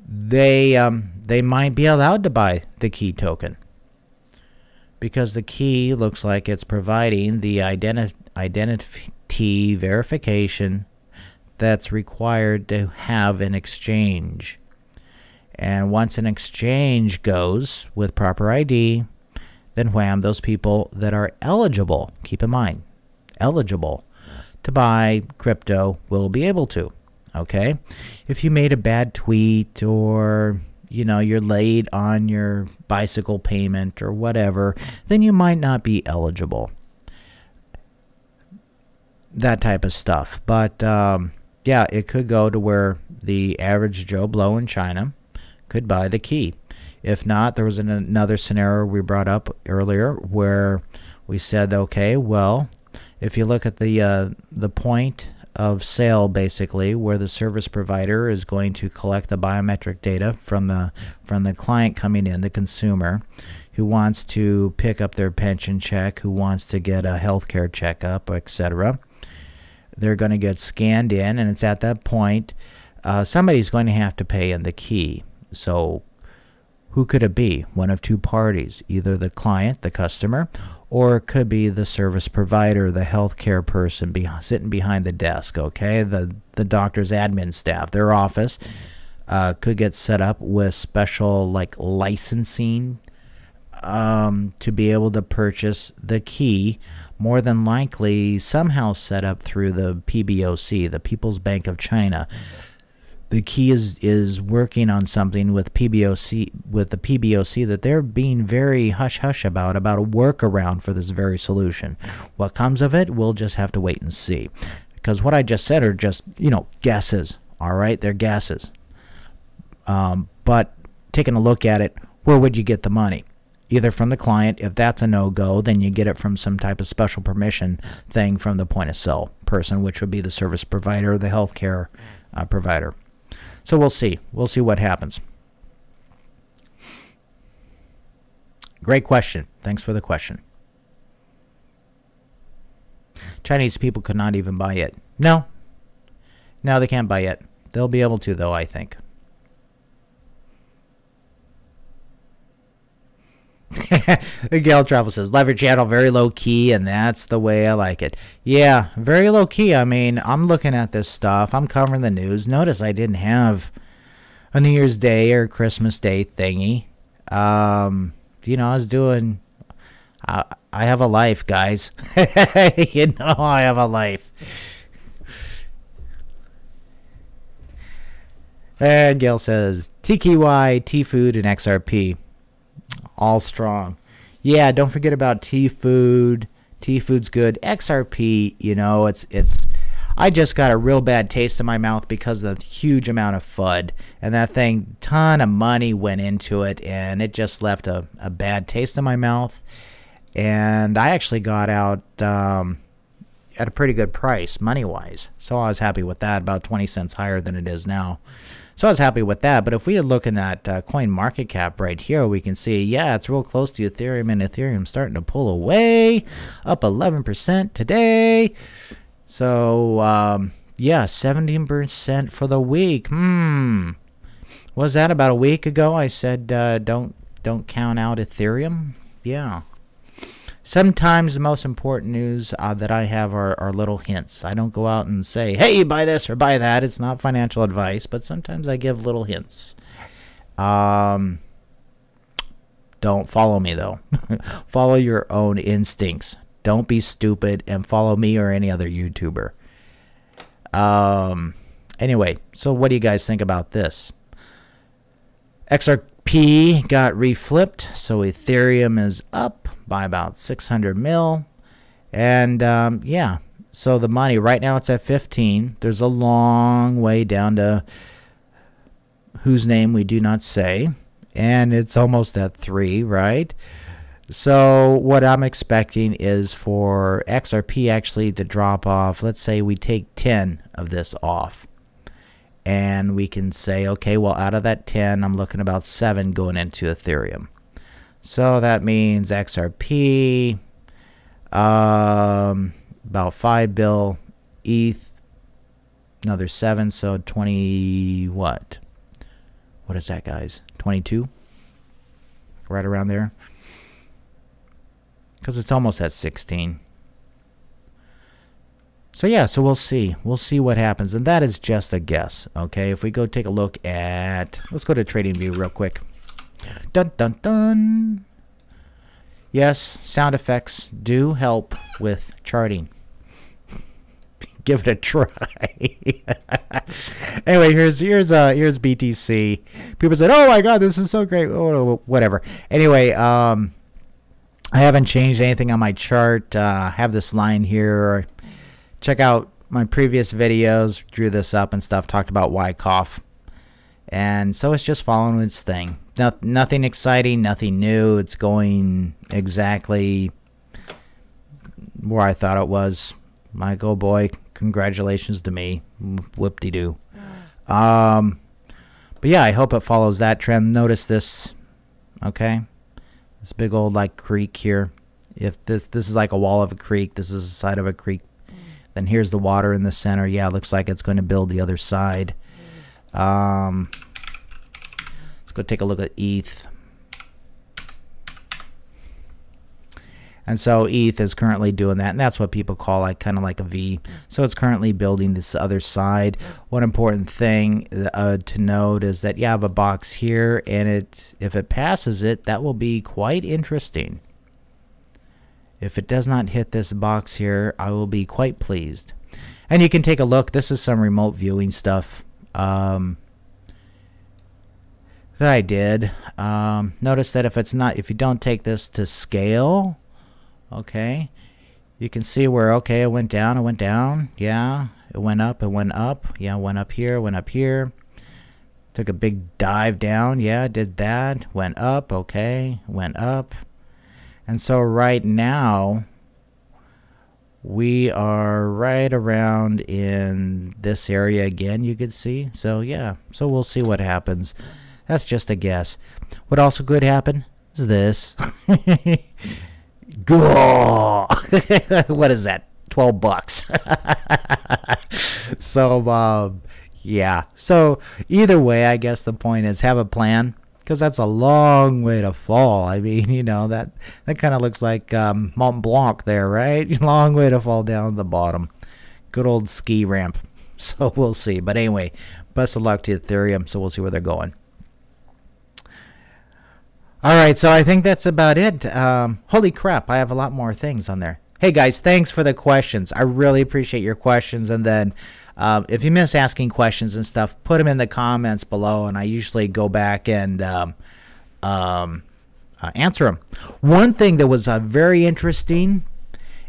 They might be allowed to buy the key token, because the key looks like it's providing the identity verification that's required to have an exchange. And once an exchange goes with proper ID, then wham, those people that are eligible, keep in mind, eligible to buy crypto will be able to. Okay, if you made a bad tweet, or you're late on your bicycle payment or whatever, then you might not be eligible. That type of stuff. But yeah, it could go to where the average Joe Blow in China could buy the key. If not, there was another scenario we brought up earlier where we said, okay, well, if you look at the point of sale, basically, where the service provider is going to collect the biometric data from the client coming in, the consumer who wants to pick up their pension check, who wants to get a healthcare checkup, etc. They're going to get scanned in, and it's at that point somebody's going to have to pay in the key. So who could it be? One of two parties, either the client, the customer, or it could be the service provider, the healthcare person sitting behind the desk, okay? The doctor's admin staff, their office could get set up with special licensing to be able to purchase the key, more than likely somehow set up through the PBOC, the People's Bank of China. The key is working on something with the PBOC that they're being very hush-hush about a workaround for this very solution. What comes of it, we'll just have to wait and see. Because what I just said are just, guesses, all right? They're guesses. But taking a look at it, where would you get the money? Either from the client. If that's a no-go, then you get it from some type of special permission thing from the point-of-sale person, which would be the service provider or the healthcare provider. So we'll see. We'll see what happens. Great question. Thanks for the question. Chinese people could not even buy it. No. No, they can't buy it. They'll be able to, though, I think. Gail Travel says, love your channel, very low key, and that's the way I like it. Yeah, very low key. I mean, I'm looking at this stuff. I'm covering the news. Notice I didn't have a New Year's Day or Christmas Day thingy. I was doing... I have a life, guys. I have a life. And Gail says, TKY, T-Food, and XRP. All strong. Yeah, don't forget about T-Food. T-Food's good. XRP, it's I just got a real bad taste in my mouth because of the huge amount of FUD. And that thing, ton of money went into it, and it just left a bad taste in my mouth. And I actually got out at a pretty good price, money-wise. So I was happy with that, about 20 cents higher than it is now. So I was happy with that. But if we look in that coin market cap right here, we can see, yeah, it's real close to Ethereum, and Ethereum's starting to pull away, up 11% today. So, yeah, 17% for the week. Was that about a week ago? I said don't count out Ethereum. Yeah. Sometimes the most important news that I have are little hints. I don't go out and say, hey, buy this or buy that. It's not financial advice, but sometimes I give little hints. Don't follow me, though. Follow your own instincts. Don't be stupid and follow me or any other YouTuber. Anyway, so what do you guys think about this? XRP got reflipped, so Ethereum is up by about 600 mil. And yeah, so the money right now it's at 15. There's a long way down to whose name we do not say, and it's almost at 3, right? So what I'm expecting is for XRP actually to drop off. Let's say we take 10 of this off, and we can say, okay, well, out of that 10, I'm looking about 7 going into Ethereum. So that means XRP, about 5 bill, ETH, another 7, so 20, what? What is that, guys? 22? Right around there? Because it's almost at 16. So yeah, so we'll see. We'll see what happens. And that is just a guess, okay? If we go take a look at... Let's go to TradingView real quick. Dun, dun, dun. Yes, sound effects do help with charting. give it a try. Anyway, here's BTC. People said, "Oh my God, this is so great." Oh, whatever. Anyway, I haven't changed anything on my chart. I have this line here. Check out my previous videos. Drew this up and stuff. Talked about Wyckoff, and so it's just following its thing. Nothing exciting, nothing new. It's going exactly where I thought it was. Like, oh boy, congratulations to me. Whoop-de-doo. But yeah, I hope it follows that trend. Notice this, okay? This big old like creek here. If this is like a wall of a creek, this is the side of a creek. Then here's the water in the center. Yeah, it looks like it's going to build the other side. Let's go take a look at ETH. And so ETH is currently doing that, and that's what people call like kind of like a V. So it's currently building this other side. One important thing to note is that you have a box here, and if it passes it, that will be quite interesting. If it does not hit this box here, I will be quite pleased. And you can take a look. This is some remote viewing stuff that I did. Notice that if you don't take this to scale, okay, you can see where, okay, it went down, yeah, it went up, yeah, went up here, took a big dive down, yeah, did that, went up, okay, went up. And so right now we are right around in this area again, you could see. So yeah, so we'll see what happens. That's just a guess. What also could happen is this. Go! What is that? 12 bucks. So yeah. So either way, I guess the point is have a plan, because that's a long way to fall. I mean, you know, that kind of looks like Mont Blanc there, right? Long way to fall down to the bottom. Good old ski ramp. So we'll see. But anyway, best of luck to Ethereum. So we'll see where they're going. All right, so I think that's about it. Holy crap, I have a lot more things on there. Hey guys, thanks for the questions. I really appreciate your questions. And then if you miss asking questions and stuff, put them in the comments below, and I usually go back and answer them. One thing that was very interesting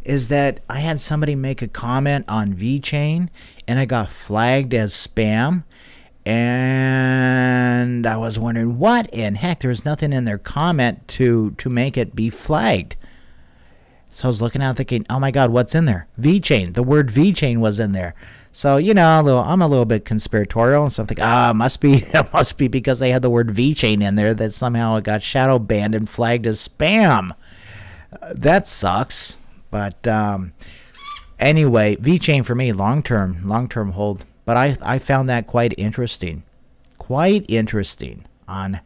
is that I had somebody make a comment on VeChain, and it got flagged as spam. And I was wondering, what in heck? There was nothing in their comment to make it be flagged. So I was looking out thinking, oh my God, what's in there? VeChain. The word VeChain was in there. So, you know, I'm a little bit conspiratorial. And so I'm thinking, it must be because they had the word VeChain in there that somehow it got shadow banned and flagged as spam. That sucks. But anyway, VeChain for me, long-term hold. But I found that quite interesting. Quite interesting. On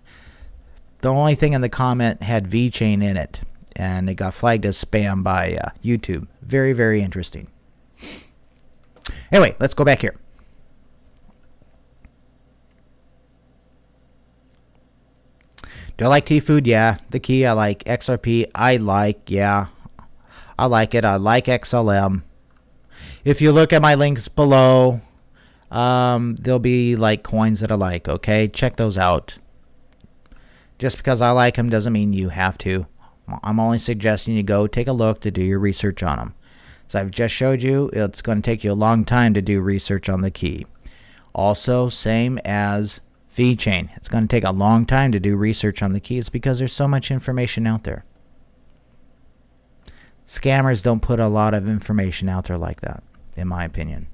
the only thing in the comment had VeChain in it, and it got flagged as spam by YouTube. Very, very interesting. Anyway, let's go back here. Do I like T-Food? Yeah. The key I like. XRP I like. Yeah. I like it. I like XLM. If you look at my links below, there'll be like coins that I like, okay? Check those out. Just because I like them doesn't mean you have to. I'm only suggesting you go take a look to do your research on them. As I've just showed you, it's going to take you a long time to do research on the key. Also, same as VeChain. It's going to take a long time to do research on the keys because there's so much information out there. Scammers don't put a lot of information out there like that, in my opinion.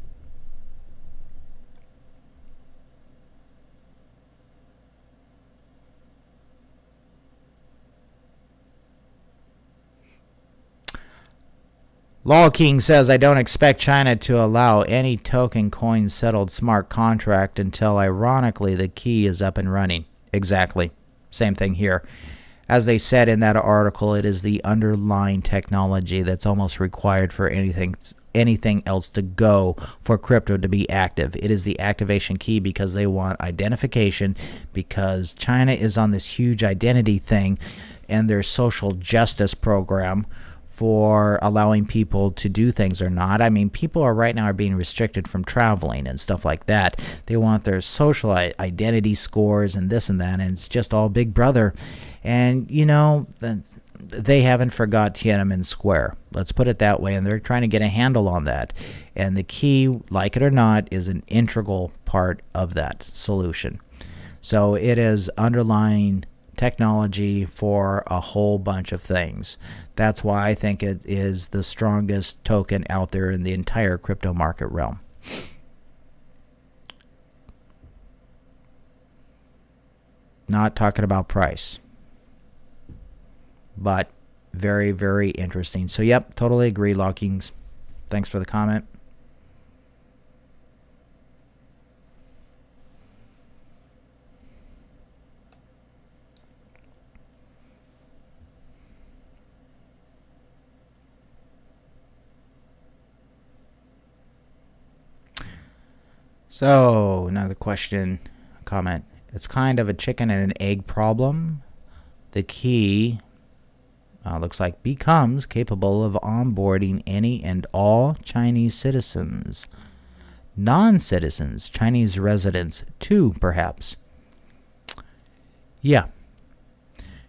Law King says, I don't expect China to allow any token coin settled smart contract until, ironically, the key is up and running. Exactly. Same thing here. As they said in that article, it is the underlying technology that's almost required for anything else to go for crypto to be active. It is the activation key because they want identification, because China is on this huge identity thing and their social justice program for allowing people to do things or not. I mean, people are right now are being restricted from traveling and stuff like that. They want their social identity scores and this and that, and it's just all Big Brother. And, you know, they haven't forgot Tiananmen Square. Let's put it that way, and they're trying to get a handle on that. And the key, like it or not, is an integral part of that solution. So it is underlying technology for a whole bunch of things. That's why I think it is the strongest token out there in the entire crypto market realm. Not talking about price, but very, very interesting. So yep, totally agree, Lockings. Thanks for the comment. So, another question, comment. It's kind of a chicken and an egg problem. The key, looks like, becomes capable of onboarding any and all Chinese citizens. Non-citizens, Chinese residents, too, perhaps. Yeah.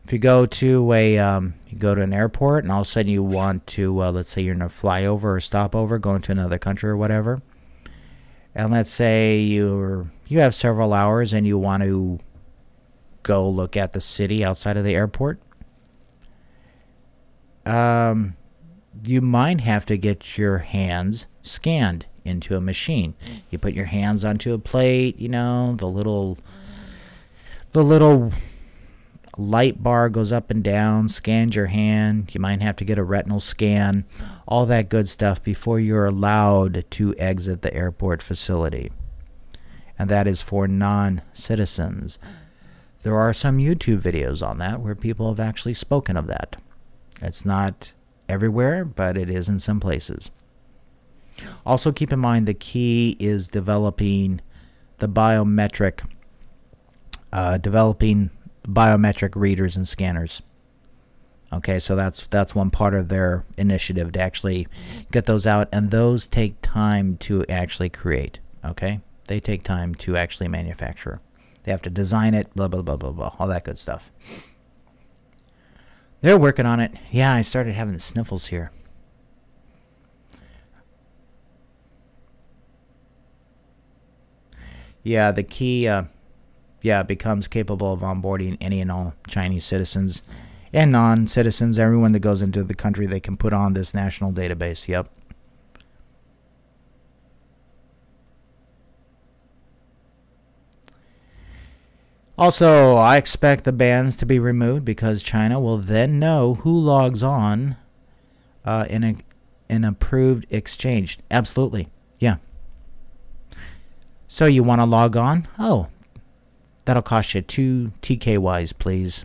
If you go to an airport and all of a sudden you want to, let's say you're in a flyover or stopover, going to another country or whatever, and let's say you have several hours and you want to go look at the city outside of the airport, you might have to get your hands scanned into a machine. You put your hands onto a plate, you know, the little light bar goes up and down, scans your hand. You might have to get a retinal scan, all that good stuff before you're allowed to exit the airport facility. And that is for non-citizens. There are some YouTube videos on that where people have actually spoken of that. It's not everywhere, but it is in some places. Also keep in mind the key is developing the biometric readers and scanners. Okay, so that's one part of their initiative, to actually get those out, and those take time to actually create. Okay, they take time to actually manufacture. They have to design it, blah blah blah blah blah, all that good stuff. They're working on it. Yeah, I started having the sniffles here. Yeah, the key becomes capable of onboarding any and all Chinese citizens and non-citizens. Everyone that goes into the country, they can put on this national database. Yep. Also, I expect the bans to be removed because China will then know who logs on in an approved exchange. Absolutely. Yeah. So you want to log on? Oh, that'll cost you 2 TKYs, please.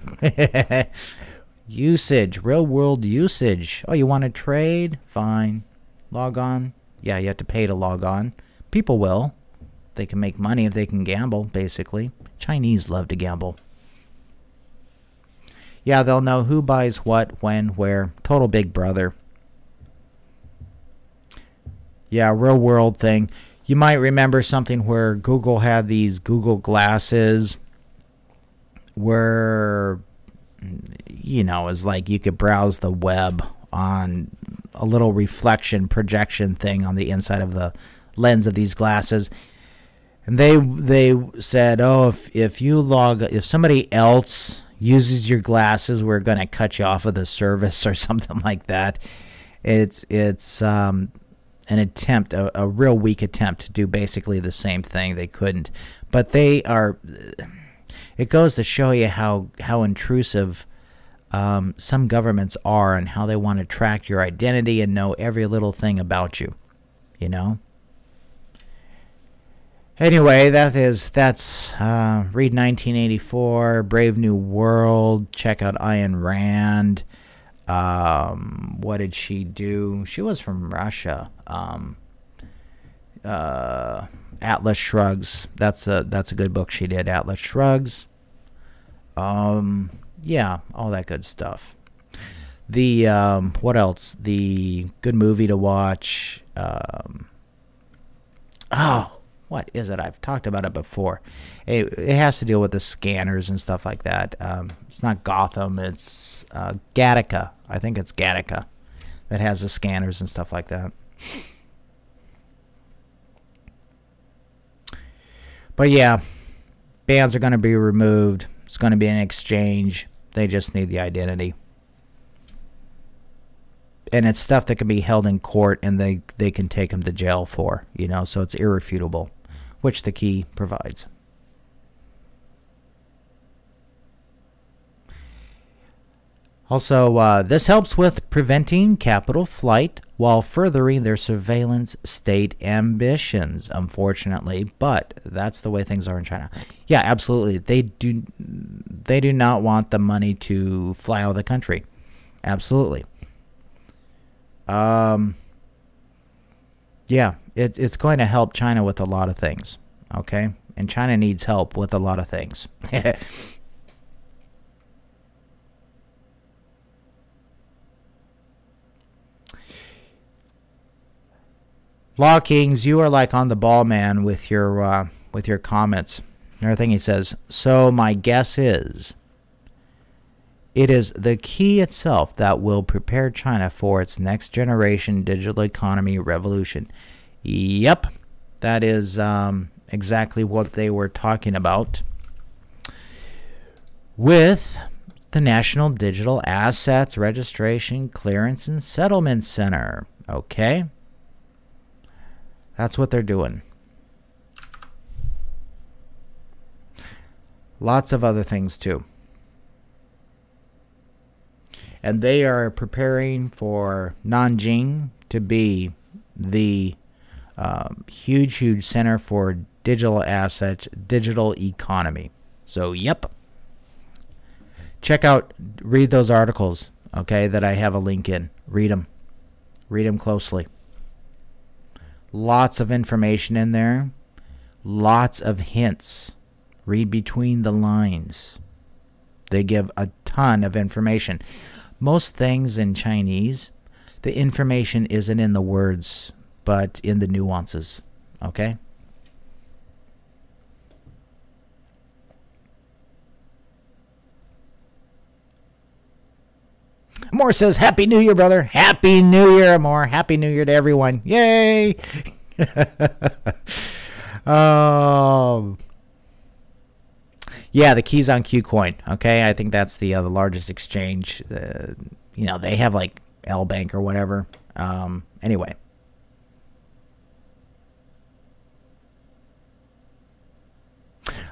Usage, real world usage. Oh, you want to trade? Fine. Log on. Yeah, you have to pay to log on. People will. They can make money if they can gamble, basically. Chinese love to gamble. Yeah, they'll know who buys what, when, where. Total Big Brother. Yeah, real world thing. You might remember something where Google had these Google glasses where, you know, it's like you could browse the web on a little reflection projection thing on the inside of the lens of these glasses. And they said, oh, if somebody else uses your glasses, we're going to cut you off of the service or something like that. It's an attempt, a real weak attempt to do basically the same thing. They couldn't. But they are, it goes to show you how intrusive some governments are and how they want to track your identity and know every little thing about you, you know? Anyway, that's read 1984, Brave New World, check out Ayn Rand. What did she do? She was from Russia. Atlas Shrugs. That's a good book she did. Atlas Shrugs. Yeah, all that good stuff. The what else? The good movie to watch. Oh, what is it? I've talked about it before. It has to deal with the scanners and stuff like that. It's not Gotham. It's Gattaca. I think it's Gattaca that has the scanners and stuff like that. But yeah, bans are going to be removed. It's going to be an exchange. They just need the identity. And it's stuff that can be held in court, and they can take them to jail for, you know, so it's irrefutable, which the key provides. Also, this helps with preventing capital flight while furthering their surveillance state ambitions, unfortunately. But that's the way things are in China. Yeah, absolutely. They do not want the money to fly out of the country. Absolutely. Yeah, it's going to help China with a lot of things, okay? And China needs help with a lot of things. Law Kings, you are like on the ball, man, with your comments and everything. He says, so my guess is it is the key itself that will prepare China for its next generation digital economy revolution. Yep, that is exactly what they were talking about with the National Digital Assets Registration, Clearance, and Settlement Center. Okay, that's what they're doing. Lots of other things too. And they are preparing for Nanjing to be the huge center for digital assets, digital economy. So, yep. Check out, read those articles, okay, that I have a link in. Read them. Read them closely. Lots of information in there. Lots of hints. Read between the lines. They give a ton of information. Most things in Chinese, the information isn't in the words, but in the nuances, okay? Amor says, Happy New Year, brother. Happy New Year, Amor. Happy New Year to everyone. Yay! Yeah, the key's on KuCoin. Okay, I think that's the largest exchange. You know, they have like L Bank or whatever. Anyway.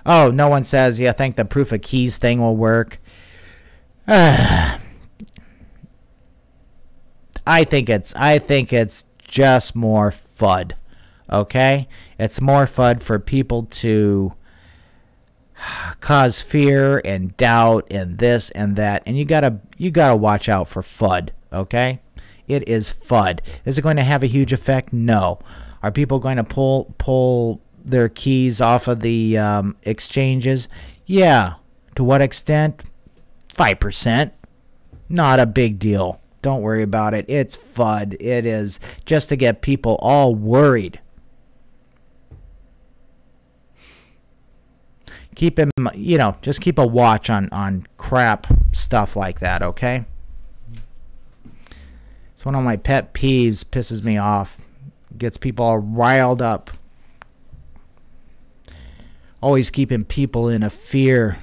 Oh, no one says, yeah, I think the proof of keys thing will work. I think it's just more FUD. Okay? It's more FUD for people to cause fear and doubt and this and that, and you gotta watch out for FUD. Okay, it is FUD. Is it going to have a huge effect? No. Are people going to pull their keys off of the exchanges? Yeah. To what extent? 5%. Not a big deal. Don't worry about it. It's FUD. It is just to get people all worried. Keep him, you know, just keep a watch on crap stuff like that, okay? It's one of my pet peeves, pisses me off, gets people all riled up. Always keeping people in fear.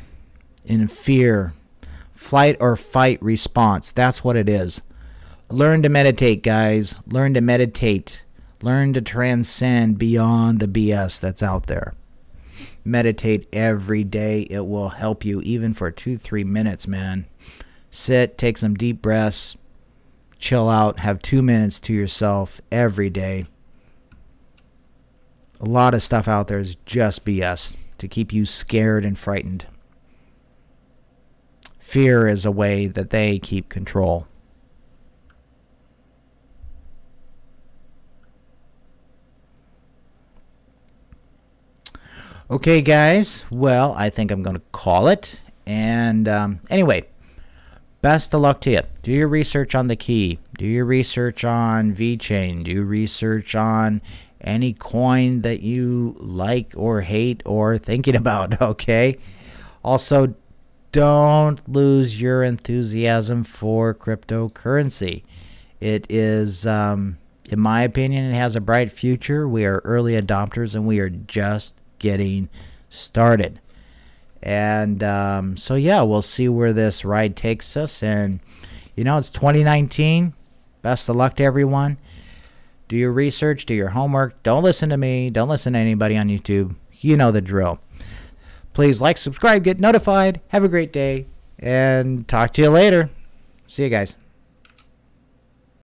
Flight or fight response, that's what it is. Learn to meditate, guys. Learn to meditate. Learn to transcend beyond the BS that's out there. Meditate every day. It will help you even for 2-3 minutes, man. Sit, take some deep breaths, chill out, have 2 minutes to yourself every day. A lot of stuff out there is just BS to keep you scared and frightened. Fear is a way that they keep control. Okay, guys. Well, I think I'm going to call it. And anyway, best of luck to you. Do your research on the key. Do your research on VeChain. Do research on any coin that you like or hate or thinking about, okay? Also, don't lose your enthusiasm for cryptocurrency. It is, in my opinion, it has a bright future. We are early adopters and we are just getting started. And so, yeah, we'll see where this ride takes us. And, you know, it's 2019. Best of luck to everyone. Do your research. Do your homework. Don't listen to me. Don't listen to anybody on YouTube. You know the drill. Please like, subscribe, get notified. Have a great day. And talk to you later. See you guys.